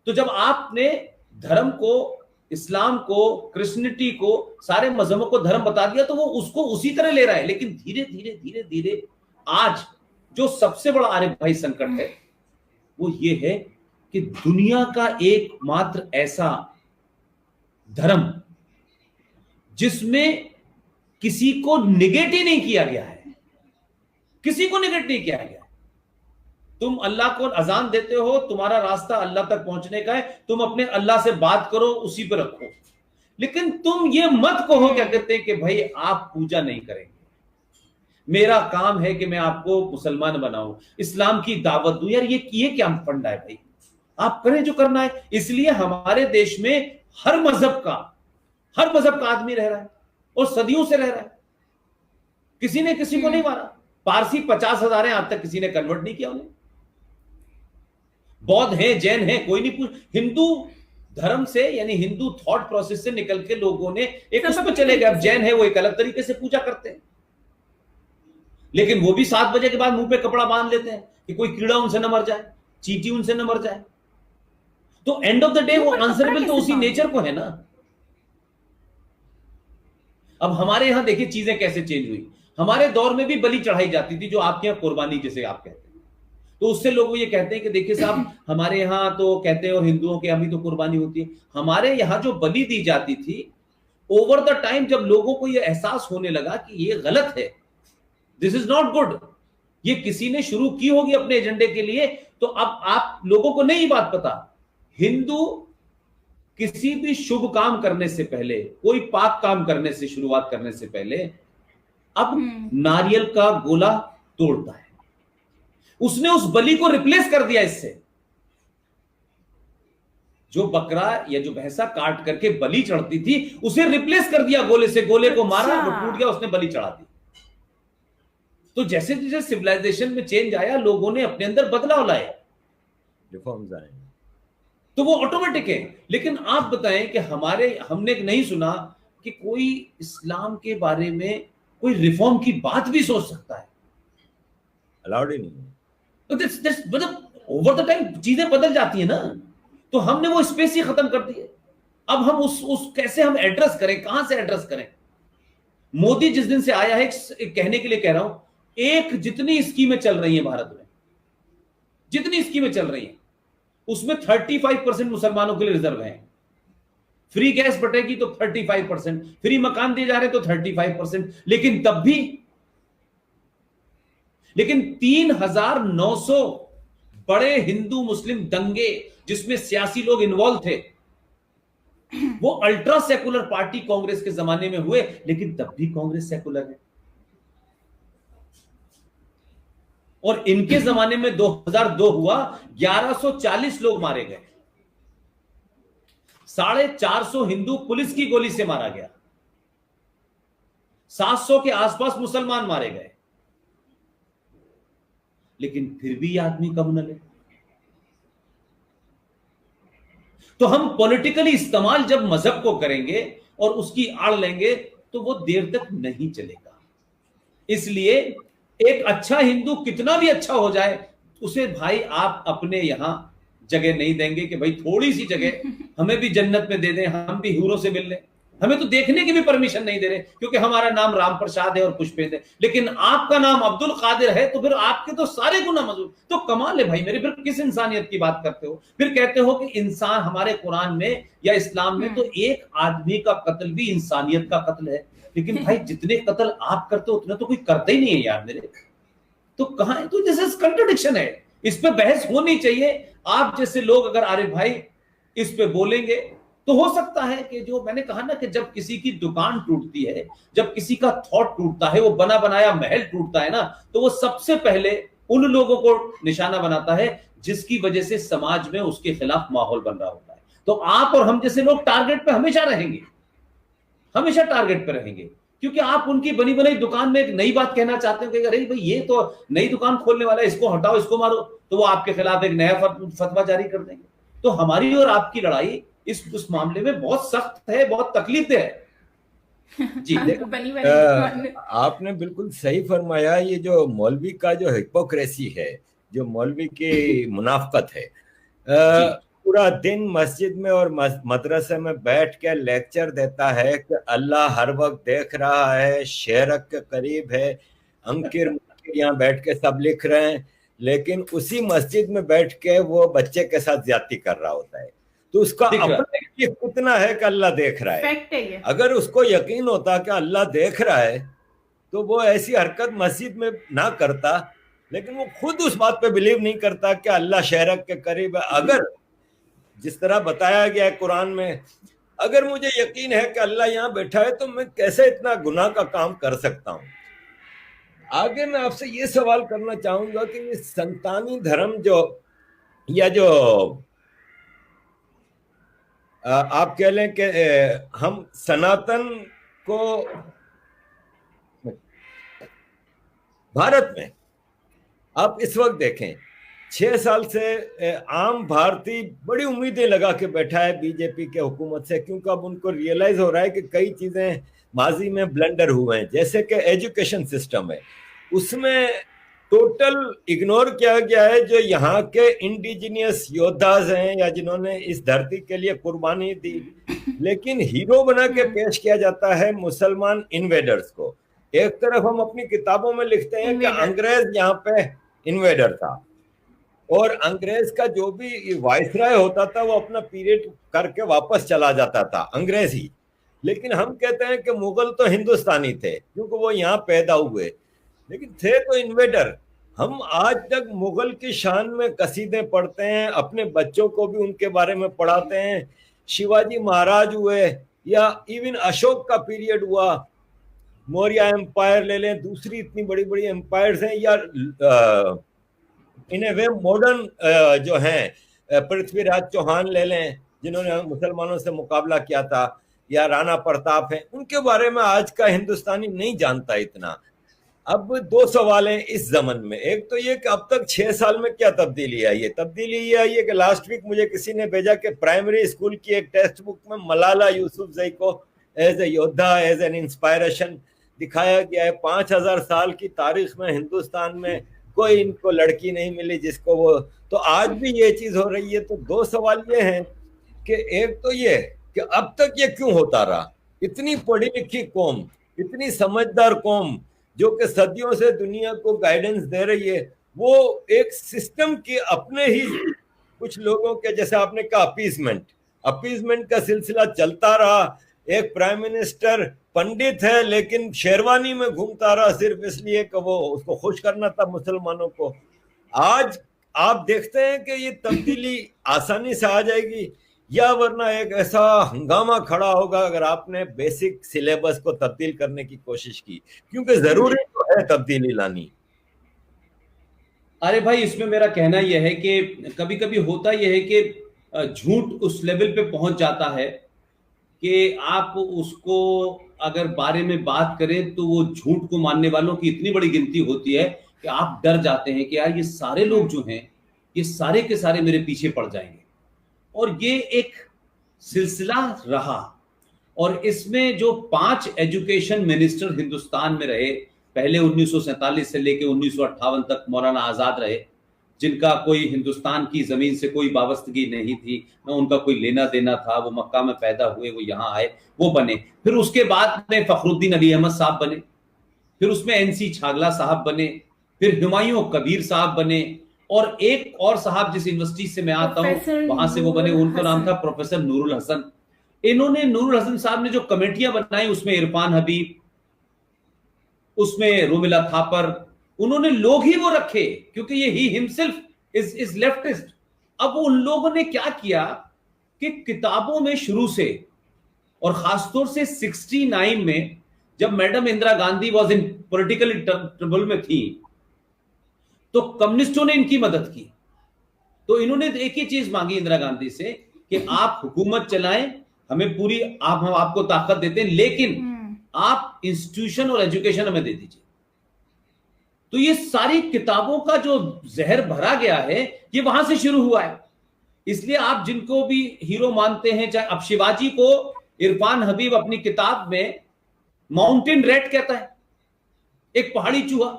तो जब आपने धर्म को, इस्लाम को, क्रिश्चियनिटी को, सारे मजहबों को धर्म बता दिया तो वो उसको उसी तरह ले रहा है। लेकिन धीरे धीरे धीरे धीरे आज जो सबसे बड़ा आरिफ भाई संकट है वो ये है कि दुनिया का एकमात्र ऐसा धर्म जिसमें किसी को निगेट ही नहीं किया गया है, किसी को निगेट नहीं किया गया। तुम अल्लाह को अजान देते हो, तुम्हारा रास्ता अल्लाह तक पहुंचने का है, तुम अपने अल्लाह से बात करो, उसी पर रखो। लेकिन तुम ये मत कहो क्या कहते हैं कि भाई आप पूजा नहीं करेंगे, मेरा काम है कि मैं आपको मुसलमान बनाऊं, इस्लाम की दावत दूं। यार ये क्या फंडा है भाई? आप करें जो करना है। इसलिए हमारे देश में हर मजहब का आदमी रह रहा है और सदियों से रह रहा है। किसी ने किसी को नहीं मारा। पारसी 50,000 हैं, आज तक किसी ने कन्वर्ट नहीं किया उन्हें। बौद्ध हैं, जैन हैं, कोई नहीं पूछ। हिंदू धर्म से यानी हिंदू थॉट प्रोसेस से निकल के लोगों ने एक उसमें चले गए। अब जैन है वो एक अलग तरीके से पूजा करते हैं, लेकिन वो भी 7 बजे के बाद मुंह पे कपड़ा बांध लेते हैं कि कोई कीड़ा उनसे न मर जाए, चींटी उनसे न मर जाए। तो एंड ऑफ द डे वो आंसरेबल तो उसी नेचर को है ना। अब हमारे यहां देखिए चीजें कैसे चेंज हुई। हमारे दौर में भी बलि चढ़ाई जाती थी, जो आपके यहां कुर्बानी जिसे आप कहते हैं। तो उससे लोग ये कहते हैं कि देखिए साहब हमारे यहां तो कहते हैं और हिंदुओं के यहां भी तो कुर्बानी होती है। हमारे यहां जो बलि दी जाती थी, ओवर द टाइम जब लोगों को यह एहसास होने लगा कि ये गलत है, दिस इज नॉट गुड, ये किसी ने शुरू की होगी अपने एजेंडे के लिए। तो अब आप लोगों को नहीं बात पता, हिंदू किसी भी शुभ काम करने से पहले, कोई पाक काम करने से शुरुआत करने से पहले अब नारियल का गोला तोड़ता है। उसने उस बलि को रिप्लेस कर दिया इससे। जो बकरा या जो भैंसा काट करके बलि चढ़ती थी उसे रिप्लेस कर दिया गोले से। गोले को मारा, वो टूट गया, उसने बलि चढ़ा दी। तो जैसे जैसे सिविलाइजेशन में चेंज आया, लोगों ने अपने अंदर बदलाव लाए, रिफॉर्म्स आए, तो वो ऑटोमेटिक है। लेकिन आप बताएं कि हमने नहीं सुना कि कोई इस्लाम के बारे में कोई रिफॉर्म की बात भी सोच सकता है। अलाउड ही नहीं। तो मतलब ओवर द टाइम चीजें बदल जाती है ना। तो हमने वो स्पेस ही खत्म कर दी है। अब हम उस कैसे हम एड्रेस करें, कहां से एड्रेस करें? मोदी जिस दिन से आया है, एक कहने के लिए कह रहा हूं, एक जितनी स्कीमें चल रही हैं भारत में, जितनी स्कीमें चल रही हैं उसमें 35% मुसलमानों के लिए रिजर्व है। फ्री गैस बटेगी तो 35%, फ्री मकान दिए जा रहे तो 35%। लेकिन तब भी 3,900 बड़े हिंदू मुस्लिम दंगे जिसमें सियासी लोग इन्वॉल्व थे, वो अल्ट्रा सेकुलर पार्टी कांग्रेस के जमाने में हुए। लेकिन तब भी कांग्रेस सेकुलर है। और इनके जमाने में 2002 हुआ, 1140 लोग मारे गए, 450 हिंदू पुलिस की गोली से मारा गया, 700 के आसपास मुसलमान मारे गए, लेकिन फिर भी आदमी कम न ले। तो हम पॉलिटिकली इस्तेमाल जब मजहब को करेंगे और उसकी आड़ लेंगे तो वो देर तक नहीं चलेगा। इसलिए एक अच्छा हिंदू कितना भी अच्छा हो जाए, उसे भाई आप अपने यहां जगह नहीं देंगे कि भाई थोड़ी सी जगह हमें भी जन्नत में दे दें, हम भी हूरों से मिल लें। हमें तो देखने की भी परमिशन नहीं दे रहे, क्योंकि हमारा नाम राम प्रसाद है और पुष्पेंद्र है, लेकिन आपका नाम अब्दुल कादिर है, तो फिर आपके तो सारे गुनाह मौजूद। तो कमाल है भाई मेरे, फिर किस इंसानियत की बात करते हो? फिर कहते हो कि इंसान, हमारे कुरान में या इस्लाम में तो एक आदमी का कत्ल भी इंसानियत का कत्ल है, लेकिन भाई जितने कत्ल आप करते हो उतने तो कोई करते ही नहीं है यार मेरे। तो कहां है? तो जैसे कंट्रोडिक्शन है, इस पे बहस होनी चाहिए। आप जैसे लोग अगर अरे भाई इस पे बोलेंगे तो हो सकता है कि जो मैंने कहा ना कि जब किसी की दुकान टूटती है, जब किसी का थॉट टूटता है, वो बना बनाया महल टूटता है ना, तो वो सबसे पहले उन लोगों को निशाना बनाता है जिसकी वजह से समाज में उसके खिलाफ माहौल बन रहा होता है। तो आप और हम जैसे लोग टारगेट पे हमेशा रहेंगे, हमेशा टारगेट पे रहेंगे, क्योंकि आप उनकी बनी बनाई दुकान में एक नई बात कहना चाहते हो कि अरे भाई ये तो नई दुकान खोलने वाला है, इसको हटाओ, इसको मारो, तो वो आपके खिलाफ एक नया फतवा जारी कर देंगे। तो हमारी और आपकी लड़ाई उस मामले में बहुत सख्त है, बहुत तकलीफ है। जी आपने बिल्कुल सही फरमाया। ये जो मौलवी का जो हिपोक्रेसी है, जो मौलवी की मुनाफकत है, पूरा दिन मस्जिद में और मदरसे में बैठ के लेक्चर देता है कि अल्लाह हर वक्त देख रहा है, शेरक के करीब है, अंकिर यहाँ बैठ के सब लिख रहे हैं, लेकिन उसी मस्जिद में बैठ के वो बच्चे के साथ ज्यादती कर रहा होता है। तो उसका अपना यकीन कितना है कि अल्लाह देख रहा है। अगर उसको यकीन होता कि अल्लाह देख रहा है तो वो ऐसी हरकत मस्जिद में ना करता, लेकिन वो खुद उस बात पे बिलीव नहीं करता कि अल्लाह शेरक के करीब है। अगर जिस तरह बताया गया है कुरान में, अगर मुझे यकीन है कि अल्लाह यहाँ बैठा है तो मैं कैसे इतना गुनाह का काम कर सकता हूँ। आगे मैं आपसे ये सवाल करना चाहूंगा कि ये संतानी धर्म जो, या जो आप कह लें कि हम सनातन को भारत में आप इस वक्त देखें, 6 साल से आम भारतीय बड़ी उम्मीदें लगा के बैठा है बीजेपी के हुकूमत से, क्योंकि अब उनको रियलाइज हो रहा है कि कई चीजें माजी में ब्लंडर हुए हैं। जैसे कि एजुकेशन सिस्टम है, उसमें टोटल इग्नोर किया गया है जो यहाँ के इंडिजिनियस योद्धाज हैं या जिन्होंने इस धरती के लिए कुर्बानी दी, लेकिन हीरो बना के पेश किया जाता है मुसलमान इन्वेडर्स को। एक तरफ हम अपनी किताबों में लिखते हैं कि अंग्रेज यहाँ पे इन्वेडर था, और अंग्रेज का जो भी वाइसराय होता था वो अपना पीरियड करके वापस चला जाता था, अंग्रेज ही। लेकिन हम कहते हैं कि मुगल तो हिंदुस्तानी थे क्योंकि वो यहाँ पैदा हुए, लेकिन थे तो इन्वेडर। हम आज तक मुगल की शान में कसीदे पढ़ते हैं, अपने बच्चों को भी उनके बारे में पढ़ाते हैं। शिवाजी महाराज हुए या इवन अशोक का पीरियड हुआ, मौर्य एम्पायर ले लें, दूसरी इतनी बड़ी बड़ी एम्पायर्स हैं, या इन ए वे मॉडर्न जो हैं पृथ्वीराज चौहान ले लें जिन्होंने मुसलमानों से मुकाबला किया था, या राणा प्रताप हैं, उनके बारे में आज का हिंदुस्तानी नहीं जानता इतना। अब 2 सवाल हैं इस जमन में। एक तो ये कि अब तक 6 साल में क्या तब्दीली आई है। तब्दीली ये आई है कि लास्ट वीक मुझे किसी ने भेजा कि प्राइमरी स्कूल की एक टेक्स्ट बुक में मलाला यूसुफजई को एज ए योद्धा, एज एन इंस्पायरेशन दिखाया गया है। 5000 साल की तारीख में हिंदुस्तान में कोई इनको लड़की नहीं मिली जिसको वो, तो आज भी ये चीज हो रही है। तो 2 सवाल ये हैं कि एक तो ये कि अब तक ये क्यों होता रहा। इतनी पढ़ी लिखी कौम, इतनी समझदार कौम जो कि सदियों से दुनिया को गाइडेंस दे रही है, वो एक सिस्टम के अपने ही कुछ लोगों के, जैसे आपने कहा अपीजमेंट का सिलसिला चलता रहा। एक प्राइम मिनिस्टर पंडित है लेकिन शेरवानी में घूमता रहा सिर्फ इसलिए कि वो उसको खुश करना था मुसलमानों को। आज आप देखते हैं कि ये तब्दीली आसानी से आ जाएगी, या वरना एक ऐसा हंगामा खड़ा होगा अगर आपने बेसिक सिलेबस को तब्दील करने की कोशिश की, क्योंकि जरूरी तो है तब्दीली लानी। अरे भाई, इसमें मेरा कहना यह है कि कभी कभी होता यह है कि झूठ उस लेवल पे पहुंच जाता है कि आप उसको अगर बारे में बात करें तो वो झूठ को मानने वालों की इतनी बड़ी गिनती होती है कि आप डर जाते हैं कि यार ये सारे लोग जो हैं ये सारे के सारे मेरे पीछे पड़ जाएंगे। और ये एक सिलसिला रहा, और इसमें जो 5 एजुकेशन मिनिस्टर हिंदुस्तान में रहे, पहले 1947 से लेकर 1958 तक मौलाना आजाद रहे, जिनका कोई हिंदुस्तान की जमीन से कोई वाबस्तगी नहीं थी, ना उनका कोई लेना देना था, वो मक्का में पैदा हुए, वो यहाँ आए, वो बने। फिर उसके बाद में फखरुद्दीन अली अहमद साहब बने, फिर उसमें एनसी छागला साहब बने, फिर हुमायूं कबीर साहब बने, और एक और साहब जिस यूनिवर्सिटी से मैं आता हूँ वहां से वो बने, उनका नाम था प्रोफेसर नूरुल हसन। इन्होंने, नूरुल हसन साहब ने जो कमेटियां बनाई उसमें इरफान हबीब, उसमें रोमिला थापर, उन्होंने लोग ही वो रखे क्योंकि ये ही हिमसेल्फ इज लेफ्टिस्ट। अब उन लोगों ने क्या किया कि किताबों में शुरू से, और खासतौर से 69 में जब madam Indira Gandhi was in political trouble में थी, तो कम्युनिस्टों ने इनकी मदद की। तो इन्होंने एक ही चीज मांगी इंदिरा गांधी से कि आप हुकूमत चलाएं, हमें पूरी, हम आपको ताकत देते हैं, लेकिन आप इंस्टीट्यूशन और एजुकेशन हमें दे दीजिए। तो ये सारी किताबों का जो जहर भरा गया है ये वहां से शुरू हुआ है। इसलिए आप जिनको भी हीरो मानते हैं, चाहे अब शिवाजी को इरफान हबीब अपनी किताब में माउंटेन रेट कहता है, एक पहाड़ी चूहा।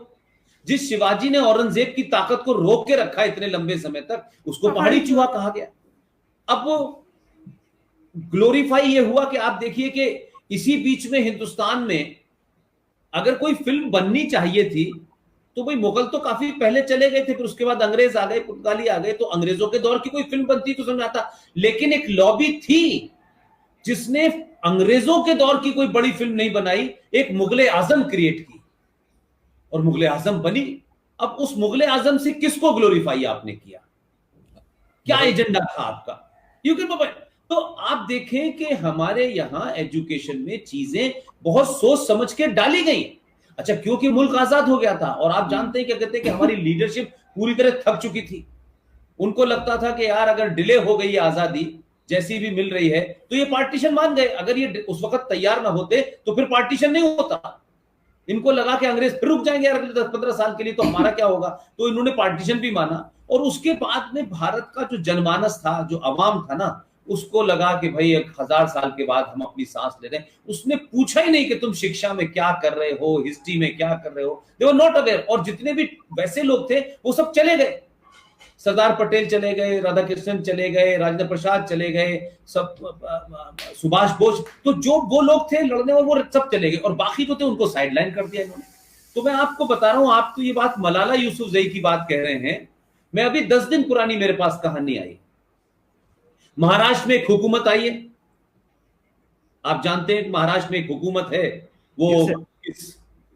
जिस शिवाजी ने औरंगजेब की ताकत को रोक के रखा इतने लंबे समय तक, उसको पहाड़ी चूहा कहा गया। अब वो ग्लोरीफाई ये हुआ कि आप देखिए कि इसी बीच में हिंदुस्तान में अगर कोई फिल्म बननी चाहिए थी तो भाई मुगल तो काफी पहले चले गए थे, फिर उसके बाद अंग्रेज आ गए, पुर्तगाली आ गए, तो अंग्रेजों के दौर की कोई फिल्म बनती तो समझ आता। लेकिन एक लॉबी थी जिसने अंग्रेजों के दौर की कोई बड़ी फिल्म नहीं बनाई, एक मुगले आजम क्रिएट की, और मुगले आजम बनी। अब उस मुगले आजम से किसको ग्लोरीफाई आपने किया, क्या एजेंडा था आपका? You can. तो आप देखें कि हमारे यहां एजुकेशन में चीजें बहुत सोच समझ के डाली गई। अच्छा, क्योंकि मुल्क आजाद हो गया था, और आप जानते हैं क्या कहते हैं कि हमारी लीडरशिप पूरी तरह थक चुकी थी। उनको लगता था कि यार अगर डिले हो गई आजादी जैसी भी मिल रही है तो ये पार्टीशन मान गए। अगर ये उस वक्त तैयार ना होते तो फिर पार्टीशन नहीं होता। इनको लगा कि अंग्रेज फिर रुक जाएंगे यार अगले 10-15 साल के लिए, तो हमारा क्या होगा, तो इन्होंने पार्टीशन भी माना। और उसके बाद में भारत का जो जनमानस था, जो अवाम था ना, उसको लगा कि भाई 1000 साल के बाद हम अपनी सांस ले रहे हैं। उसने पूछा ही नहीं कि तुम शिक्षा में क्या कर रहे हो, हिस्ट्री में क्या कर रहे हो, दे वर नॉट अवेयर। और जितने भी वैसे लोग थे वो सब चले गए, सरदार पटेल चले गए, राधाकृष्णन चले गए, राजेंद्र प्रसाद चले गए, सब सुभाष बोस, तो जो वो लोग थे लड़ने और वो सब चले गए, और बाकी जो थे उनको साइडलाइन कर दिया इन्होंने। तो मैं आपको बता रहा हूं, आप तो ये बात मलाला यूसुफजई की बात कह रहे हैं, मैं अभी 10 दिन पुरानी मेरे पास कहानी आई। महाराष्ट्र में एक हुकूमत आई है, आप जानते हैं महाराष्ट्र में एक हुकूमत है, वो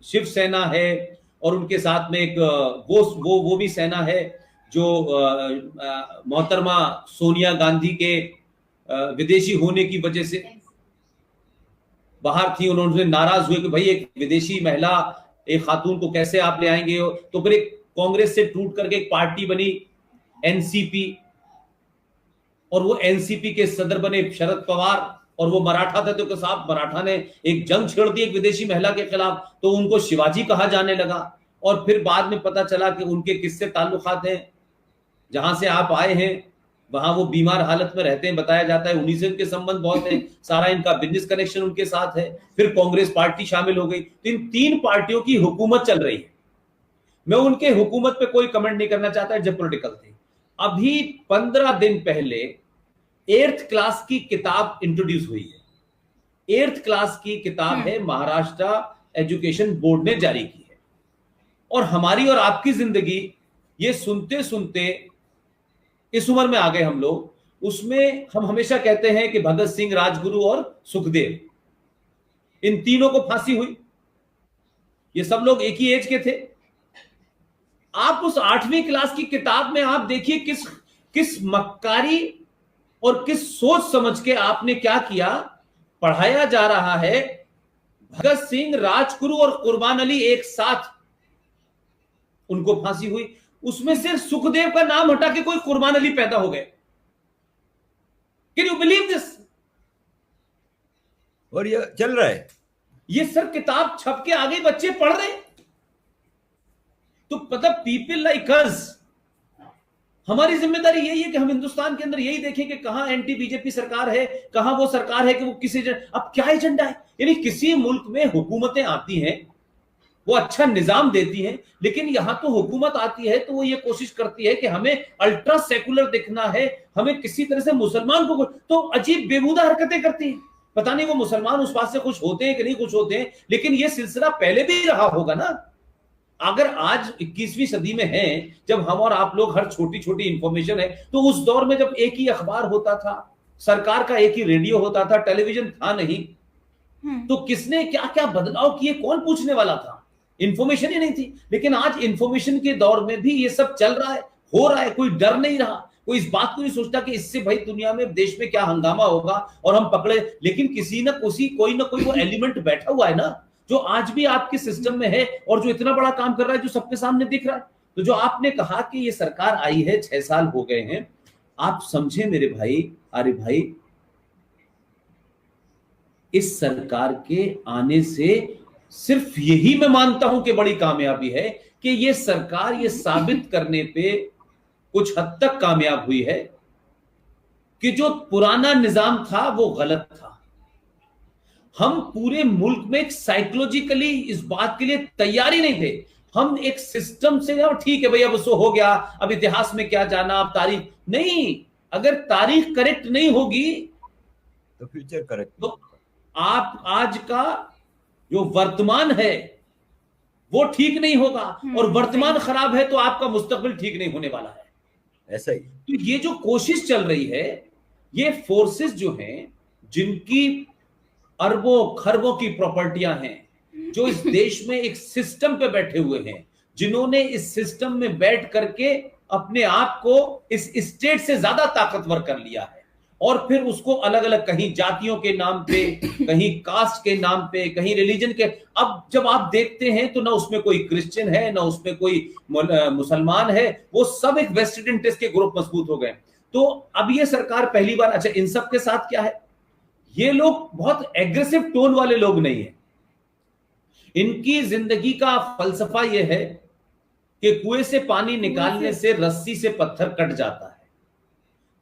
शिवसेना है, और उनके साथ में एक वो भी सेना है जो मोहतरमा सोनिया गांधी के विदेशी होने की वजह से बाहर थी। उन्होंने नाराज हुए कि भाई एक विदेशी महिला, एक खातून को कैसे आप ले आएंगे। तो फिर एक कांग्रेस से टूट करके एक पार्टी बनी एनसीपी, और वो एनसीपी के सदर बने शरद पवार, और वो मराठा थे, तो साहब मराठा ने एक जंग छेड़ दी एक विदेशी महिला के खिलाफ, तो उनको शिवाजी कहा जाने लगा। और फिर बाद में पता चला कि उनके किससे ताल्लुकात हैं, जहां से आप आए हैं वहां वो बीमार हालत में रहते हैं, बताया जाता है, उन्हीं से उनके संबंध बहुत हैं, सारा इनका बिजनेस कनेक्शन उनके साथ है। फिर कांग्रेस पार्टी शामिल हो गई। तो इन 3 पार्टियों की हुकूमत चल रही है। मैं उनके हुकूमत पे कोई कमेंट नहीं करना चाहता जब पॉलिटिकल थे। अभी 15 दिन पहले 8th क्लास की किताब इंट्रोड्यूस हुई है। 8th क्लास की किताब है, महाराष्ट्र एजुकेशन बोर्ड ने जारी की है। और हमारी और आपकी जिंदगी ये सुनते सुनते इस उम्र में आ गए हम लोग, उसमें हम हमेशा कहते हैं कि भगत सिंह, राजगुरु और सुखदेव, इन तीनों को फांसी हुई। ये सब लोग एक ही एज के थे। आप उस 8वीं क्लास की किताब में आप देखिए किस मक्कारी और किस सोच समझ के आपने क्या किया। पढ़ाया जा रहा है भगत सिंह, राजगुरु और कुर्बान अली एक साथ, उनको फांसी हुई। उसमें से सुखदेव का नाम हटा के कोई कुर्बान अली पैदा हो गए। Can you believe this? और ये चल रहा है। ये सर किताब छप के आगे बच्चे पढ़ रहे हैं। तो मतलब पीपल लाइक अस, हमारी जिम्मेदारी यही है कि हम हिंदुस्तान के अंदर यही देखें कि कहां एंटी बीजेपी सरकार है, कहां वो सरकार है कि वो किसी अब क्या एजेंडा है। यानी किसी मुल्क में हुकूमतें आती हैं, वो अच्छा निजाम देती हैं, लेकिन यहां तो हुकूमत आती है तो वो ये कोशिश करती है कि हमें अल्ट्रा सेकुलर दिखना है, हमें किसी तरह से मुसलमान को, तो अजीब बेहुदा हरकतें करती है। पता नहीं वो मुसलमान उस बात से खुश होते हैं कि नहीं खुश होते हैं, लेकिन ये सिलसिला पहले भी रहा होगा ना। अगर आज 21वीं सदी में है, जब हम और आप लोग हर छोटी छोटी इंफॉर्मेशन है, तो उस दौर में जब एक ही अखबार होता था, सरकार का एक ही रेडियो होता था, टेलीविजन था नहीं, तो किसने क्या क्या बदलाव किए कौन पूछने वाला था? इंफॉर्मेशन ही नहीं थी। लेकिन आज इंफॉर्मेशन के दौर में भी ये सब चल रहा है, हो रहा है, कोई डर नहीं रहा, कोई इस बात को नहीं सोचता कि इससे भाई दुनिया में देश में क्या हंगामा होगा और हम पकड़े। लेकिन किसी न कोई ना कोई वो एलिमेंट बैठा हुआ है ना, जो आज भी आपके सिस्टम में है और जो इतना बड़ा काम कर रहा है, जो सबके सामने दिख रहा है। तो जो आपने कहा कि ये सरकार आई है 6 साल हो गए हैं, आप समझे मेरे भाई, अरे भाई, इस सरकार के आने से सिर्फ यही मैं मानता हूं कि बड़ी कामयाबी है कि ये सरकार ये साबित करने पे कुछ हद तक कामयाब हुई है कि जो पुराना निजाम था वो गलत था। हम पूरे मुल्क में एक साइकोलॉजिकली इस बात के लिए तैयारी नहीं थे। हम एक सिस्टम से, ठीक है भाई अब सो हो गया, अब इतिहास में क्या जाना, अब तारीख नहीं, अगर तारीख करेक्ट नहीं होगी तो फ्यूचर करेक्ट। तो आप आज का जो वर्तमान है वो ठीक नहीं होगा, और वर्तमान खराब है तो आपका मुस्तकबिल ठीक नहीं होने वाला है। ऐसा ही। तो ये जो कोशिश चल रही है, ये फोर्सेस जो हैं, जिनकी अरबों खरबों की प्रॉपर्टियां हैं, जो इस देश में एक सिस्टम पे बैठे हुए हैं, जिन्होंने इस सिस्टम में बैठ करके अपने आप को इस स्टेट से ज्यादा ताकतवर कर लिया है, और फिर उसको अलग अलग, कहीं जातियों के नाम पे, कहीं कास्ट के नाम पे, कहीं रिलीजन के। अब जब आप देखते हैं तो ना उसमें कोई क्रिश्चियन है, ना उसमें कोई मुसलमान है, वो सब एक वेस्टेड इंटरेस्ट के ग्रुप मजबूत हो गए। तो अब ये सरकार पहली बार, अच्छा इन सब के साथ क्या है, ये लोग बहुत एग्रेसिव टोन वाले लोग नहीं है। इनकी जिंदगी का फलसफा यह है कि कुएं से पानी निकालने से रस्सी से पत्थर कट जाता है,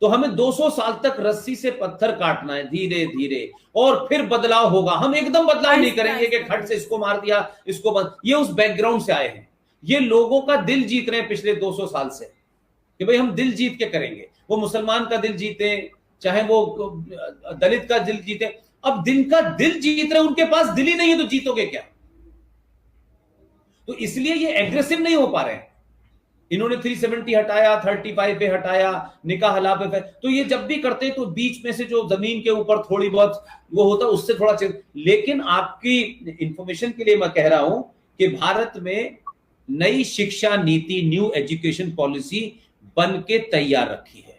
तो हमें 200 साल तक रस्सी से पत्थर काटना है धीरे धीरे, और फिर बदलाव होगा। हम एकदम बदलाव नहीं करेंगे कि खट से इसको मार दिया, इसको बंद। ये उस बैकग्राउंड से आए हैं, ये लोगों का दिल जीत रहे हैं पिछले 200 साल से कि भाई हम दिल जीत के करेंगे। वो मुसलमान का दिल जीते, चाहे वो दलित का दिल जीते। अब जिनका दिल जीत रहे उनके पास दिल ही नहीं है तो जीतोगे क्या? तो इसलिए ये एग्रेसिव नहीं हो पा रहे हैं। इन्होंने 370 हटाया, 35 पे हटाया, निकाह हला पे, तो ये जब भी करते तो बीच में से जो जमीन के ऊपर थोड़ी बहुत वो होता उससे थोड़ा चेंज। लेकिन आपकी इंफॉर्मेशन के लिए मैं कह रहा हूं कि भारत में नई शिक्षा नीति, न्यू एजुकेशन पॉलिसी बन के तैयार रखी है।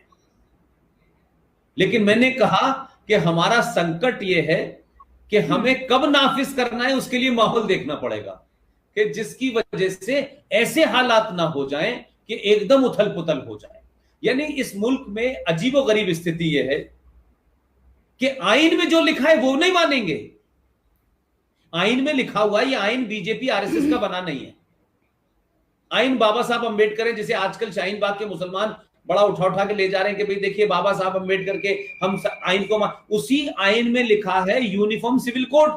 लेकिन मैंने कहा कि हमारा संकट यह है कि हमें कब नाफिज करना है उसके लिए माहौल देखना पड़ेगा, कि जिसकी वजह से ऐसे हालात ना हो जाएं कि एकदम उथल पुथल हो जाए। यानी इस मुल्क में अजीबोगरीब स्थिति यह है कि आइन में जो लिखा है वो नहीं मानेंगे। आइन में लिखा हुआ है, ये आइन बीजेपी आरएसएस का बना नहीं है। आइन बाबा साहब अंबेडकर है, जिसे आजकल शाहीन बाग के मुसलमान बड़ा उठा उठा के ले जा रहे हैं कि भाई देखिए बाबा साहब अंबेडकर के हम आइन को उसी आइन में लिखा है यूनिफॉर्म सिविल कोड,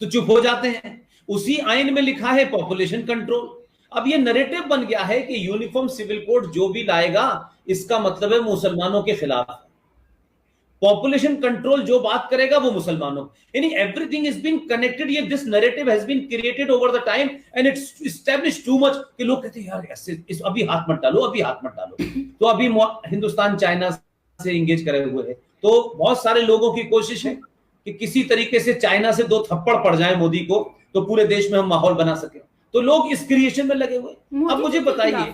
तो चुप हो जाते हैं। उसी आइन में लिखा है पॉपुलेशन कंट्रोल। अब ये नैरेटिव बन गया है कि यूनिफॉर्म सिविल कोड जो भी लाएगा इसका मतलब है मुसलमानों के खिलाफ। पॉपुलेशन कंट्रोल जो बात करेगा वो मुसलमानों, यानी एवरीथिंग इज बीन कनेक्टेड। ये this narrative has been created over the time and it's established too much कि लोग कहते हैं यार ऐसे इस अभी हाथ मत डालो, अभी हाथ मत डालो। तो अभी हिंदुस्तान चाइना से इंगेज करे हुए है, तो बहुत सारे लोगों की कोशिश है कि किसी तरीके से चाइना से 2 थप्पड़ पड़ जाए मोदी को, तो पूरे देश में हम माहौल बना सके। तो लोग इस क्रिएशन में लगे हुए। अब मुझे बताइए,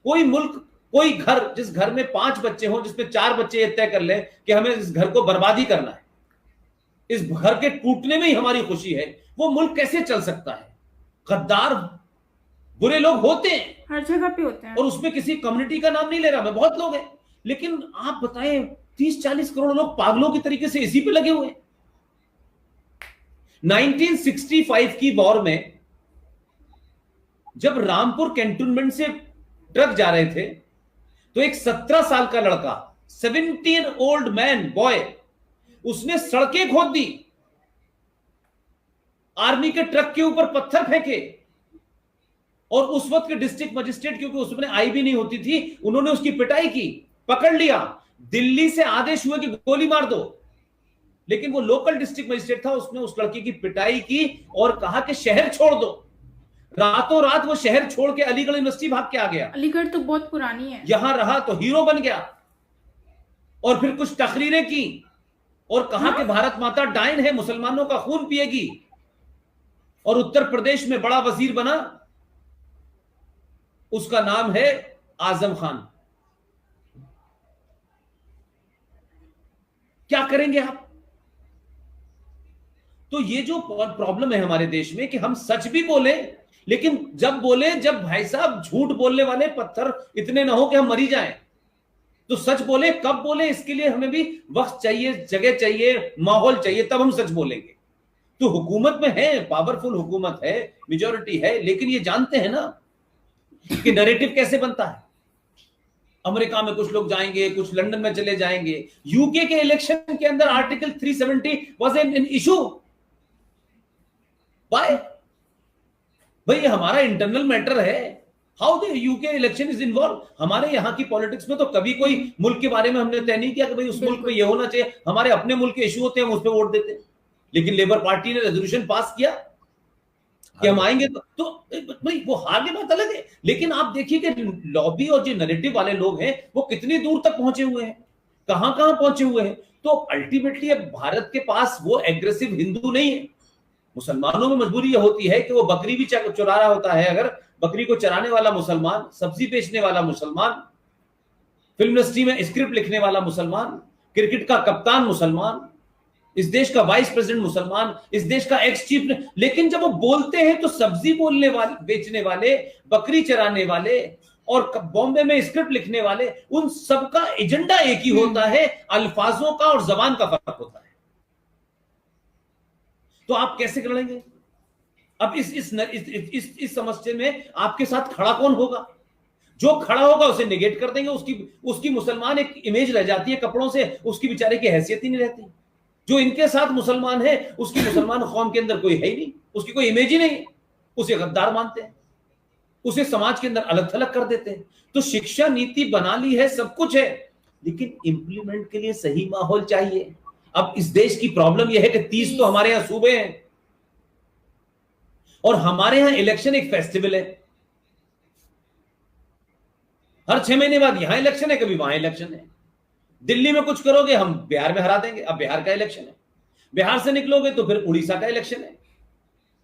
कोई मुल्क, कोई घर जिस घर में 5 बच्चे हों, जिसमें 4 बच्चे तय कर लें कि हमें इस घर को बर्बादी करना है, इस घर के टूटने में ही हमारी खुशी है, वो मुल्क कैसे चल सकता है? गद्दार बुरे लोग होते हैं, हर जगह पे होते हैं। और उसमें किसी कम्युनिटी का नाम नहीं ले रहा मैं, बहुत लोग हैं, लेकिन आप बताएं 30-40 करोड़ लोग पागलों की तरीके से इसी पे लगे हुए हैं। 1965 की वॉर में जब रामपुर कैंटोनमेंट से ट्रक जा रहे थे तो एक 17 साल का लड़का, 17 ओल्ड मैन बॉय, उसने सड़कें खोद दी, आर्मी के ट्रक के ऊपर पत्थर फेंके, और उस वक्त के डिस्ट्रिक्ट मजिस्ट्रेट, क्योंकि उसमें आई भी नहीं होती थी, उन्होंने उसकी पिटाई की, पकड़ लिया, दिल्ली से आदेश हुए कि गोली मार दो, लेकिन वो लोकल डिस्ट्रिक्ट मजिस्ट्रेट था, उसने उस लड़के की पिटाई की और कहा कि शहर छोड़ दो। रातों रात वो शहर छोड़ के अलीगढ़ यूनिवर्सिटी भाग के आ गया। अलीगढ़ तो बहुत पुरानी है। यहां रहा तो हीरो बन गया, और फिर कुछ तकरीरें की और कहा कि भारत माता डायन है, मुसलमानों का खून पिएगी, और उत्तर प्रदेश में बड़ा वजीर बना, उसका नाम है आजम खान। क्या करेंगे आप? तो ये जो प्रॉब्लम है हमारे देश में कि हम सच भी बोले, लेकिन जब भाई साहब झूठ बोलने वाले पत्थर इतने ना हो कि हम मरी जाएं, तो सच बोले, कब बोले, इसके लिए हमें भी वक्त चाहिए, जगह चाहिए, माहौल चाहिए, तब हम सच बोलेंगे। तो हुकूमत में है, पावरफुल हुकूमत है, मेजॉरिटी है, लेकिन ये जानते हैं ना कि नैरेटिव कैसे बनता है। अमेरिका में कुछ लोग जाएंगे, कुछ लंदन में चले जाएंगे। यूके के इलेक्शन के अंदर article 370 was an issue. Why? भाई ये हमारा इंटरनल मैटर है। How the UK election is involve? हमारे यहाँ की पॉलिटिक्स में तो कभी कोई मुल्क के बारे में हमने तय नहीं किया कि भाई उस मुल्क में ये होना चाहिए। हमारे अपने मुल्क के इशू होते हैं, हम उस पर वोट देते हैं। लेकिन लेबर पार्टी ने रेजोल्यूशन पास किया कि हम आएंगे, तो भाई वो हार की बात अलग है। लेकिन आप देखिए कि लॉबी और जो नैरेटिव वाले लोग हैं वो कितनी दूर तक पहुंचे हुए हैं, कहां कहां पहुंचे हुए हैं। तो अल्टीमेटली अब भारत के पास वो एग्रेसिव हिंदू नहीं है। मुसलमानों में मजबूरी यह होती है कि वो बकरी भी चुरा रहा होता है। अगर बकरी को चराने वाला मुसलमान, सब्जी बेचने वाला मुसलमान, फिल्म इंडस्ट्री में स्क्रिप्ट लिखने वाला मुसलमान, क्रिकेट का कप्तान मुसलमान, इस देश का वाइस प्रेसिडेंट मुसलमान, इस देश का एक्स चीफ, लेकिन जब वो बोलते हैं तो सब्जी बोलने वाले, बेचने वाले, बकरी चराने वाले और बॉम्बे में स्क्रिप्ट लिखने वाले, उन सबका एजेंडा एक ही होता है, अल्फाजों का और जबान का फर्क होता है। तो आप कैसे कर लेंगे? अब इस समस्या में आपके साथ खड़ा कौन होगा? जो खड़ा होगा उसे निगेट कर देंगे, उसकी मुसलमान एक इमेज रह जाती है कपड़ों से, उसकी बेचारे की हैसियत ही नहीं रहती। जो इनके साथ मुसलमान है उसकी मुसलमान कौम के अंदर कोई है ही नहीं, उसकी कोई इमेज ही नहीं, उसे गद्दार मानते हैं, उसे समाज के अंदर अलग थलग कर देते हैं। तो शिक्षा नीति बना ली है, सब कुछ है, लेकिन इंप्लीमेंट के लिए सही माहौल चाहिए। अब इस देश की प्रॉब्लम यह है कि 30 तो हमारे यहां सूबे हैं और हमारे यहां इलेक्शन एक फेस्टिवल है। हर 6 महीने बाद यहां इलेक्शन है, कभी वहां इलेक्शन है। दिल्ली में कुछ करोगे हम बिहार में हरा देंगे, अब बिहार का इलेक्शन है। बिहार से निकलोगे तो फिर उड़ीसा का इलेक्शन है।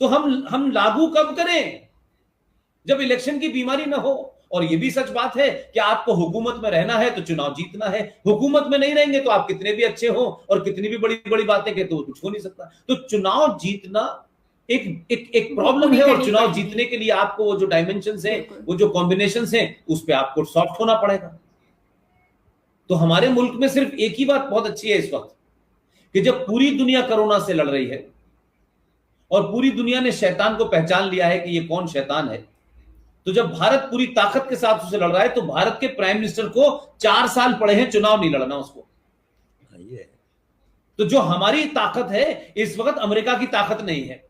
तो हम लागू कब करें? जब इलेक्शन की बीमारी ना हो। और यह भी सच बात है कि आपको हुकूमत में रहना है तो चुनाव जीतना है, हुकूमत में नहीं रहेंगे तो आप कितने भी अच्छे हो और कितनी भी बड़ी बड़ी बातें कहते हो, कुछ हो नहीं सकता। तो चुनाव जीतना एक प्रॉब्लम है, और चुनाव जीतने के लिए आपको वो जो डायमेंशंस हैं, वो जो कॉम्बिनेशंस हैं, उस पर आपको सॉफ्ट होना पड़ेगा। तो हमारे मुल्क में सिर्फ एक ही बात बहुत अच्छी है इस वक्त, कि जब पूरी दुनिया कोरोना से लड़ रही है और पूरी दुनिया ने शैतान को पहचान लिया है कि ये कौन शैतान है, तो जब भारत पूरी ताकत के साथ उसे लड़ रहा है, तो भारत के प्राइम मिनिस्टर को 4 साल पड़े हैं चुनाव नहीं लड़ना उसको। तो जो हमारी ताकत है इस वक्त अमेरिका की ताकत नहीं है।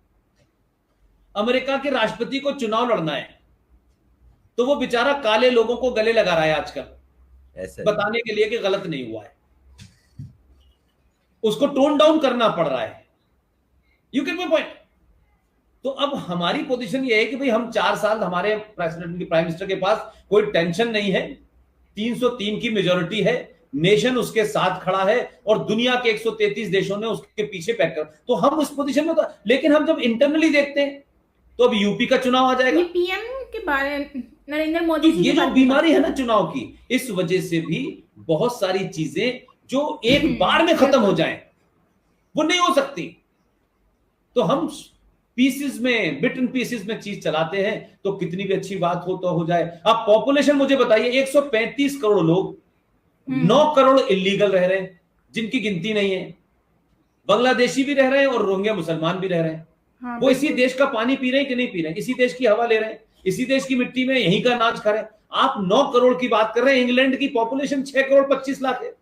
अमेरिका के राष्ट्रपति को चुनाव लड़ना है तो वो बेचारा काले लोगों को गले लगा रहा है आजकल, बताने के लिए कि गलत नहीं हुआ है। उसको टोन डाउन करना पड़ रहा है। You get my point? तो अब हमारी पोजीशन ये है कि भाई हम 4 साल, हमारे प्रेसिडेंट, प्राइम मिनिस्टर के पास कोई टेंशन नहीं है, 303 की मेजॉरिटी है, नेशन उसके साथ खड़ा है और दुनिया के 133 देशों ने उसके पीछे पैक कर, तो हम उस पोजीशन में। लेकिन हम जब इंटरनली देखते हैं तो अब यूपी का चुनाव आ जाएगा, पीएम के बारे नरेंद्र मोदी जी, ये जो बीमारी है ना चुनाव की, इस वजह से भी बहुत सारी चीजें जो एक बार में खत्म हो जाएं वो नहीं हो सकती। तो हम पीसेस में, बिट एंड पीसेस में चीज चलाते हैं, तो कितनी भी अच्छी बात हो तो हो जाए। अब पॉपुलेशन मुझे बताइए, 135 करोड़ लोग, 9 करोड़ इलीगल रह रहे हैं जिनकी गिनती नहीं है, बांग्लादेशी भी रह रहे हैं और रोहिंग्या मुसलमान भी रह रहे हैं। हाँ, वो इसी देश का पानी पी रहे हैं कि नहीं पी रहे हैं, इसी देश की हवा ले रहे हैं, इसी देश की मिट्टी में यहीं का अनाज खा रहे हैं। आप 9 करोड़ की बात कर रहे हैं, इंग्लैंड की पॉपुलेशन 6 करोड़ 25 लाख है।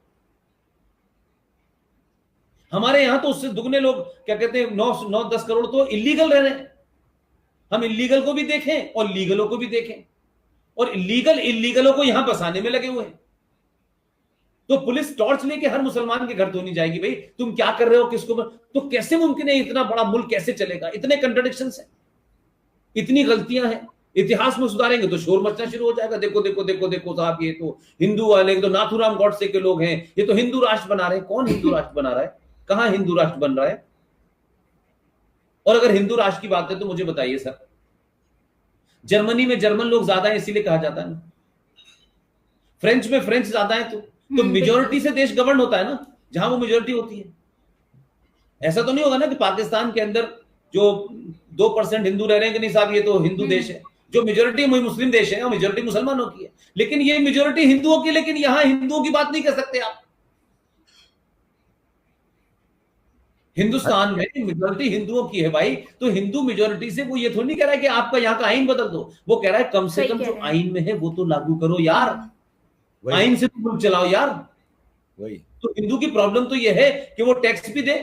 हमारे यहां तो उससे दुगने लोग, क्या कहते हैं, 9-10 करोड़ तो इलीगल रह रहे हैं। हम इलीगल को भी देखें और लीगलों को भी देखें, और इलीगलों को यहां बसाने में लगे हुए हैं। तो पुलिस टॉर्च लेके हर मुसलमान के घर तो नहीं जाएगी, भाई तुम क्या कर रहे हो, किसको तो कैसे मुमकिन है, इतना बड़ा मुल्क कैसे चलेगा? इतने कंट्राडिक्शंस हैं, इतनी गलतियां हैं। इतिहास में सुधारेंगे तो शोर मचना शुरू हो जाएगा, देखो देखो देखो देखो साहब, ये तो हिंदू वाले, तो नाथुराम गॉडसे के लोग हैं, ये तो हिंदू राष्ट्र बना रहे हैं। कौन हिंदू राष्ट्र बना रहा है? कहां हिंदू राष्ट्र बन रहा है? और अगर हिंदू राष्ट्र की बात है तो मुझे बताइए सर, जर्मनी में जर्मन लोग ज्यादा है इसीलिए कहा जाता है ना, फ्रेंच में फ्रेंच ज्यादा है, तो मेजोरिटी से देश गवर्न होता है ना, जहां वो मेजोरिटी होती है। ऐसा तो नहीं होगा ना कि पाकिस्तान के अंदर जो 2% हिंदू रह रहे हैं कि नहीं साहब ये तो हिंदू देश है, जो मेजोरिटी मुस्लिम देश है और मेजोरिटी मुसलमानों की है, लेकिन ये मेजोरिटी हिंदुओं की, लेकिन यहां हिंदुओं की बात नहीं कर सकते आप। हिंदुस्तान में मेजोरिटी हिंदुओं की है भाई, तो हिंदू मेजोरिटी से वो ये थोड़ी नहीं कह रहा है कि आपका यहाँ का आइन बदल दो, वो कह रहा है कम से कम जो आइन में है वो तो लागू करो यार, आइन से तो मुल्क चलाओ यार। वही तो हिंदू की प्रॉब्लम तो ये है कि वो टैक्स भी दे,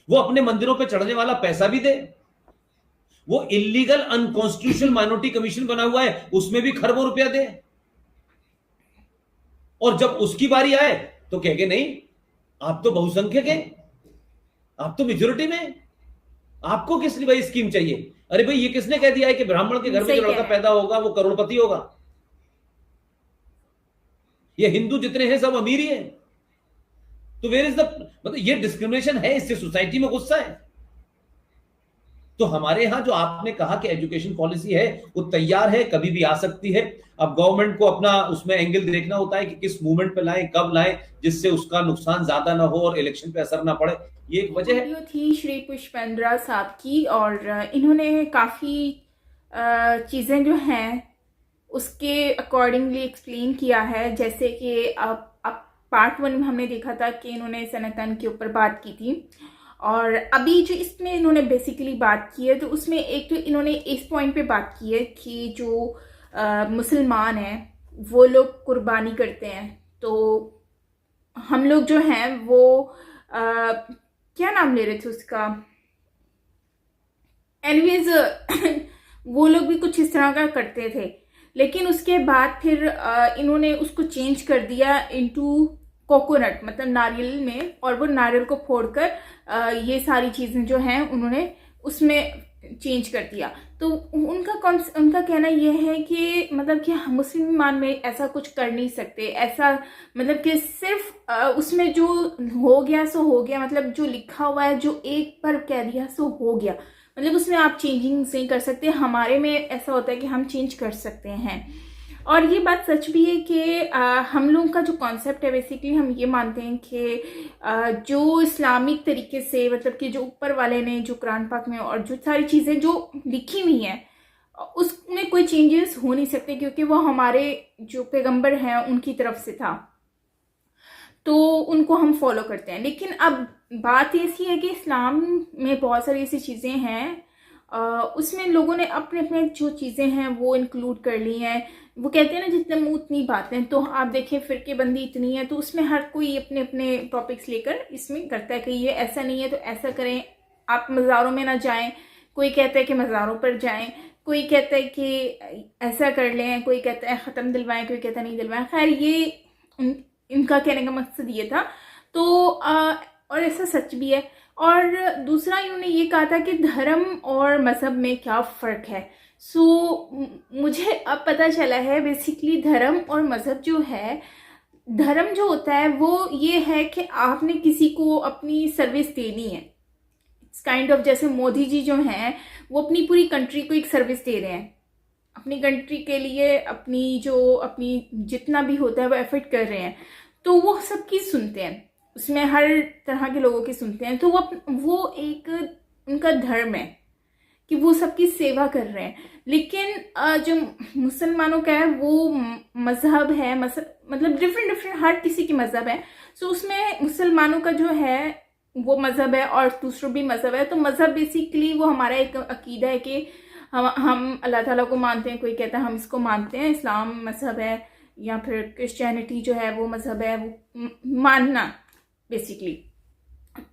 वो अपने मंदिरों पे चढ़ने वाला पैसा भी दे, वो इलीगल अनकॉन्स्टिट्यूशनल माइनॉरिटी कमीशन बना हुआ है उसमें भी खरबों रुपया दे, और जब उसकी बारी आए तो कहेंगे नहीं आप तो बहुसंख्यक हैं, आप तो मेजोरिटी में, आपको किस लिए भाई स्कीम चाहिए? अरे भाई ये किसने कह दिया है कि ब्राह्मण के घर में जो लड़का पैदा होगा वो करोड़पति होगा? ये हिंदू जितने हैं सब अमीर ही हैं। तो वेयर इज द, मतलब ये डिस्क्रिमिनेशन है, इससे सोसाइटी में गुस्सा है। तो हमारे यहां जो आपने कहा कि एजुकेशन पॉलिसी है वो तैयार है, कभी भी आ सकती है। अब गवर्नमेंट को अपना उसमें एंगल देखना होता है कि किस मूवमेंट पे लाएं, कब लाएं, जिससे उसका नुकसान ज्यादा ना हो और इलेक्शन पे असर ना पड़े, ये एक वजह है। वीडियो थी श्री पुष्पेंद्र साहब की, और इन्होंने काफ़ी चीज़ें जो हैं उसके अकॉर्डिंगली एक्सप्लेन किया है। जैसे कि अब पार्ट 1 में हमने देखा था कि इन्होंने सनातन के ऊपर बात की थी, और अभी जो इसमें इन्होंने बेसिकली बात की है तो उसमें एक तो इन्होंने इस पॉइंट पे बात की है कि जो मुसलमान हैं वो लोग कुर्बानी करते हैं, तो हम लोग जो हैं वो क्या नाम ले रहे थे उसका, एनीवेज वो लोग भी कुछ इस तरह का करते थे, लेकिन उसके बाद फिर इन्होंने उसको चेंज कर दिया इनटू कोकोनट, मतलब नारियल में, और वो नारियल को फोड़कर ये सारी चीज़ें जो हैं उन्होंने उसमें चेंज कर दिया। तो उनका कहना यह है कि मतलब कि मुसलमान में ऐसा कुछ कर नहीं सकते, ऐसा मतलब कि सिर्फ उसमें जो हो गया सो हो गया, मतलब जो लिखा हुआ है जो एक बार कह दिया सो हो गया, मतलब उसमें आप चेंजिंग नहीं कर सकते। हमारे में ऐसा होता है कि हम चेंज कर सकते हैं, और ये बात सच भी है कि हम लोगों का जो कॉन्सेप्ट है बेसिकली हम ये मानते हैं कि जो इस्लामिक तरीके से, मतलब कि जो ऊपर वाले ने जो कुरान पाक में और जो सारी चीज़ें जो लिखी हुई हैं उसमें कोई चेंजेस हो नहीं सकते, क्योंकि वो हमारे जो पैगंबर हैं उनकी तरफ से था, तो उनको हम फॉलो करते हैं। लेकिन अब बात ऐसी है कि इस्लाम में बहुत सारी ऐसी चीज़ें हैं उसमें लोगों ने अपने अपने जो चीज़ें हैं वो इंक्लूड कर ली हैं। वो कहते हैं ना जितने मुंह उतनी बातें, तो आप देखें फिरकेबंदी इतनी है तो उसमें हर कोई अपने अपने टॉपिक्स लेकर इसमें करता है कि ये ऐसा नहीं है तो ऐसा करें, आप मज़ारों में ना जाएं, कोई कहता है कि मज़ारों पर जाएं, कोई कहता है कि ऐसा कर लें, कोई कहता है ख़त्म दिलवाएं, कोई कहता नहीं दिलवाएं। खैर ये इनका कहने का मकसद ये था। तो और ऐसा सच भी है। और दूसरा इन्होंने ये कहा था कि धर्म और मज़हब में क्या फ़र्क है। मुझे अब पता चला है बेसिकली धर्म और मज़हब जो है, धर्म जो होता है वो ये है कि आपने किसी को अपनी सर्विस देनी है। इट्स काइंड ऑफ जैसे मोदी जी जो हैं वो अपनी पूरी कंट्री को एक सर्विस दे रहे हैं, अपनी कंट्री के लिए अपनी जितना भी होता है वो एफर्ट कर रहे हैं, तो वो सबकी सुनते हैं, उसमें हर तरह के लोगों की सुनते हैं। तो वो एक उनका धर्म है कि वो सबकी सेवा कर रहे हैं। लेकिन जो मुसलमानों का है वो मजहब है, मतलब डिफरेंट हर किसी की मजहब है। सो उसमें मुसलमानों का जो है वो मजहब है और दूसरों भी मजहब है। तो मजहब बेसिकली वो हमारा एक अकीदा है कि हम अल्लाह ताला को मानते हैं। कोई कहता है हम इसको मानते हैं, इस्लाम मजहब है, या फिर क्रिश्चियनिटी जो है वो मजहब है, वो मानना बेसिकली।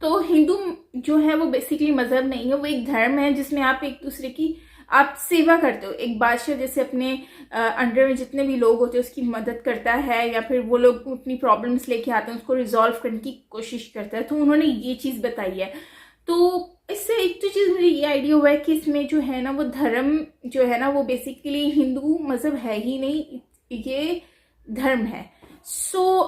तो हिंदू जो है वो बेसिकली मजहब नहीं है, वो एक धर्म है जिसमें आप एक दूसरे की आप सेवा करते हो। एक बादशाह जैसे अपने अंडर में जितने भी लोग होते हैं उसकी मदद करता है, या फिर वो लोग अपनी प्रॉब्लम्स लेके आते हैं उसको रिजॉल्व करने की कोशिश करता है। तो उन्होंने ये चीज़ बताई है। तो इससे एक तो चीज़ मुझे ये आइडिया हुआ है कि इसमें जो है ना वो धर्म जो है ना वो बेसिकली हिंदू मजहब है ही नहीं, ये धर्म है। सो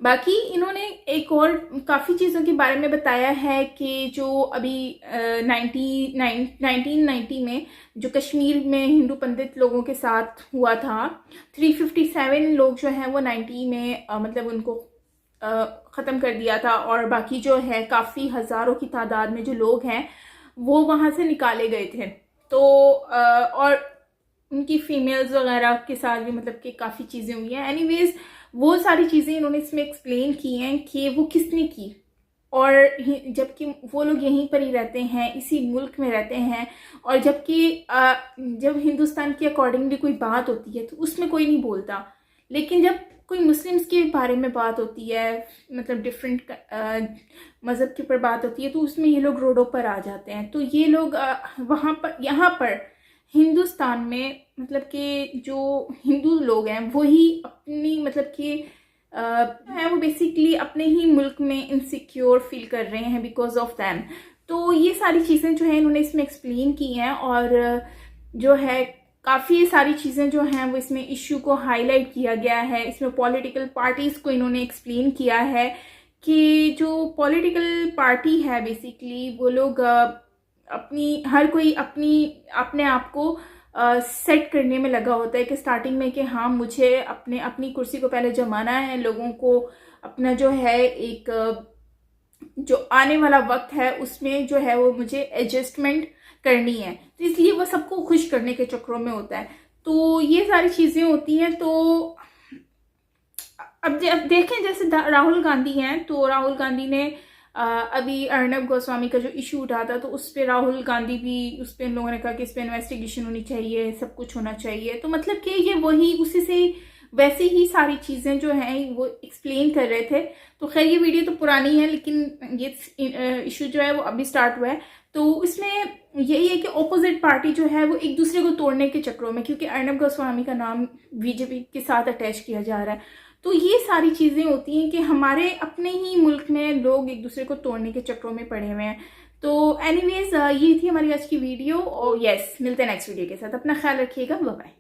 बाकी इन्होंने एक और काफ़ी चीज़ों के बारे में बताया है कि जो अभी 1990 में जो कश्मीर में हिंदू पंडित लोगों के साथ हुआ था, 357 लोग जो हैं वो 90 में मतलब उनको ख़त्म कर दिया था, और बाकी जो है काफ़ी हज़ारों की तादाद में जो लोग हैं वो वहाँ से निकाले गए थे। तो और उनकी फीमेल्स वगैरह के साथ भी मतलब कि काफ़ी चीज़ें हुई हैं। एनीवेज वो सारी चीज़ें इन्होंने इसमें एक्सप्लेन की हैं कि वो किसने की, और जबकि वो लोग यहीं पर ही रहते हैं, इसी मुल्क में रहते हैं, और जबकि जब हिंदुस्तान की अकॉर्डिंगली कोई बात होती है तो उसमें कोई नहीं बोलता, लेकिन जब कोई मुस्लिम्स के बारे में बात होती है, मतलब डिफरेंट मज़हब के ऊपर बात होती है, तो उसमें ये लोग रोडों पर आ जाते हैं। तो ये लोग वहाँ पर यहाँ पर हिंदुस्तान में मतलब कि जो हिंदू लोग हैं वही अपनी मतलब कि है वो बेसिकली अपने ही मुल्क में इनसिक्योर फील कर रहे हैं बिकॉज ऑफ दैम। तो ये सारी चीज़ें जो है इन्होंने इसमें एक्सप्लेन की हैं, और जो है काफ़ी सारी चीज़ें जो हैं वो इसमें इशू को हाईलाइट किया गया है। इसमें पॉलिटिकल पार्टीज़ को इन्होंने एक्सप्लेन किया है कि जो पॉलिटिकल पार्टी है बेसिकली वो लोग अपनी हर कोई अपने आप को सेट करने में लगा होता है कि स्टार्टिंग में कि हाँ मुझे अपनी कुर्सी को पहले जमाना है, लोगों को अपना जो है एक जो आने वाला वक्त है उसमें जो है वो मुझे एडजस्टमेंट करनी है। तो इसलिए वो सबको खुश करने के चक्रों में होता है। तो ये सारी चीज़ें होती हैं। तो अब देखें जैसे राहुल गांधी हैं, तो राहुल गांधी ने अभी अर्नब गोस्वामी का जो इशू उठा था तो उस पर राहुल गांधी भी उस पर इन लोगों ने कहा कि इस पर इन्वेस्टिगेशन होनी चाहिए, सब कुछ होना चाहिए। तो मतलब कि ये वही उसी से वैसे ही सारी चीज़ें जो हैं वो एक्सप्लेन कर रहे थे। तो खैर ये वीडियो तो पुरानी है, लेकिन ये इशू जो है वो अभी स्टार्ट हुआ है। तो इसमें यही है कि ऑपोजिट पार्टी जो है वो एक दूसरे को तोड़ने के चक्रों में, क्योंकि अर्नब गोस्वामी का नाम बीजेपी के साथ अटैच किया जा रहा है, तो ये सारी चीज़ें होती हैं कि हमारे अपने ही मुल्क में लोग एक दूसरे को तोड़ने के चक्रों में पड़े हुए हैं। तो एनीवेज ये थी हमारी आज की वीडियो, और यस मिलते हैं नेक्स्ट वीडियो के साथ। अपना ख्याल रखिएगा, बाय बाय।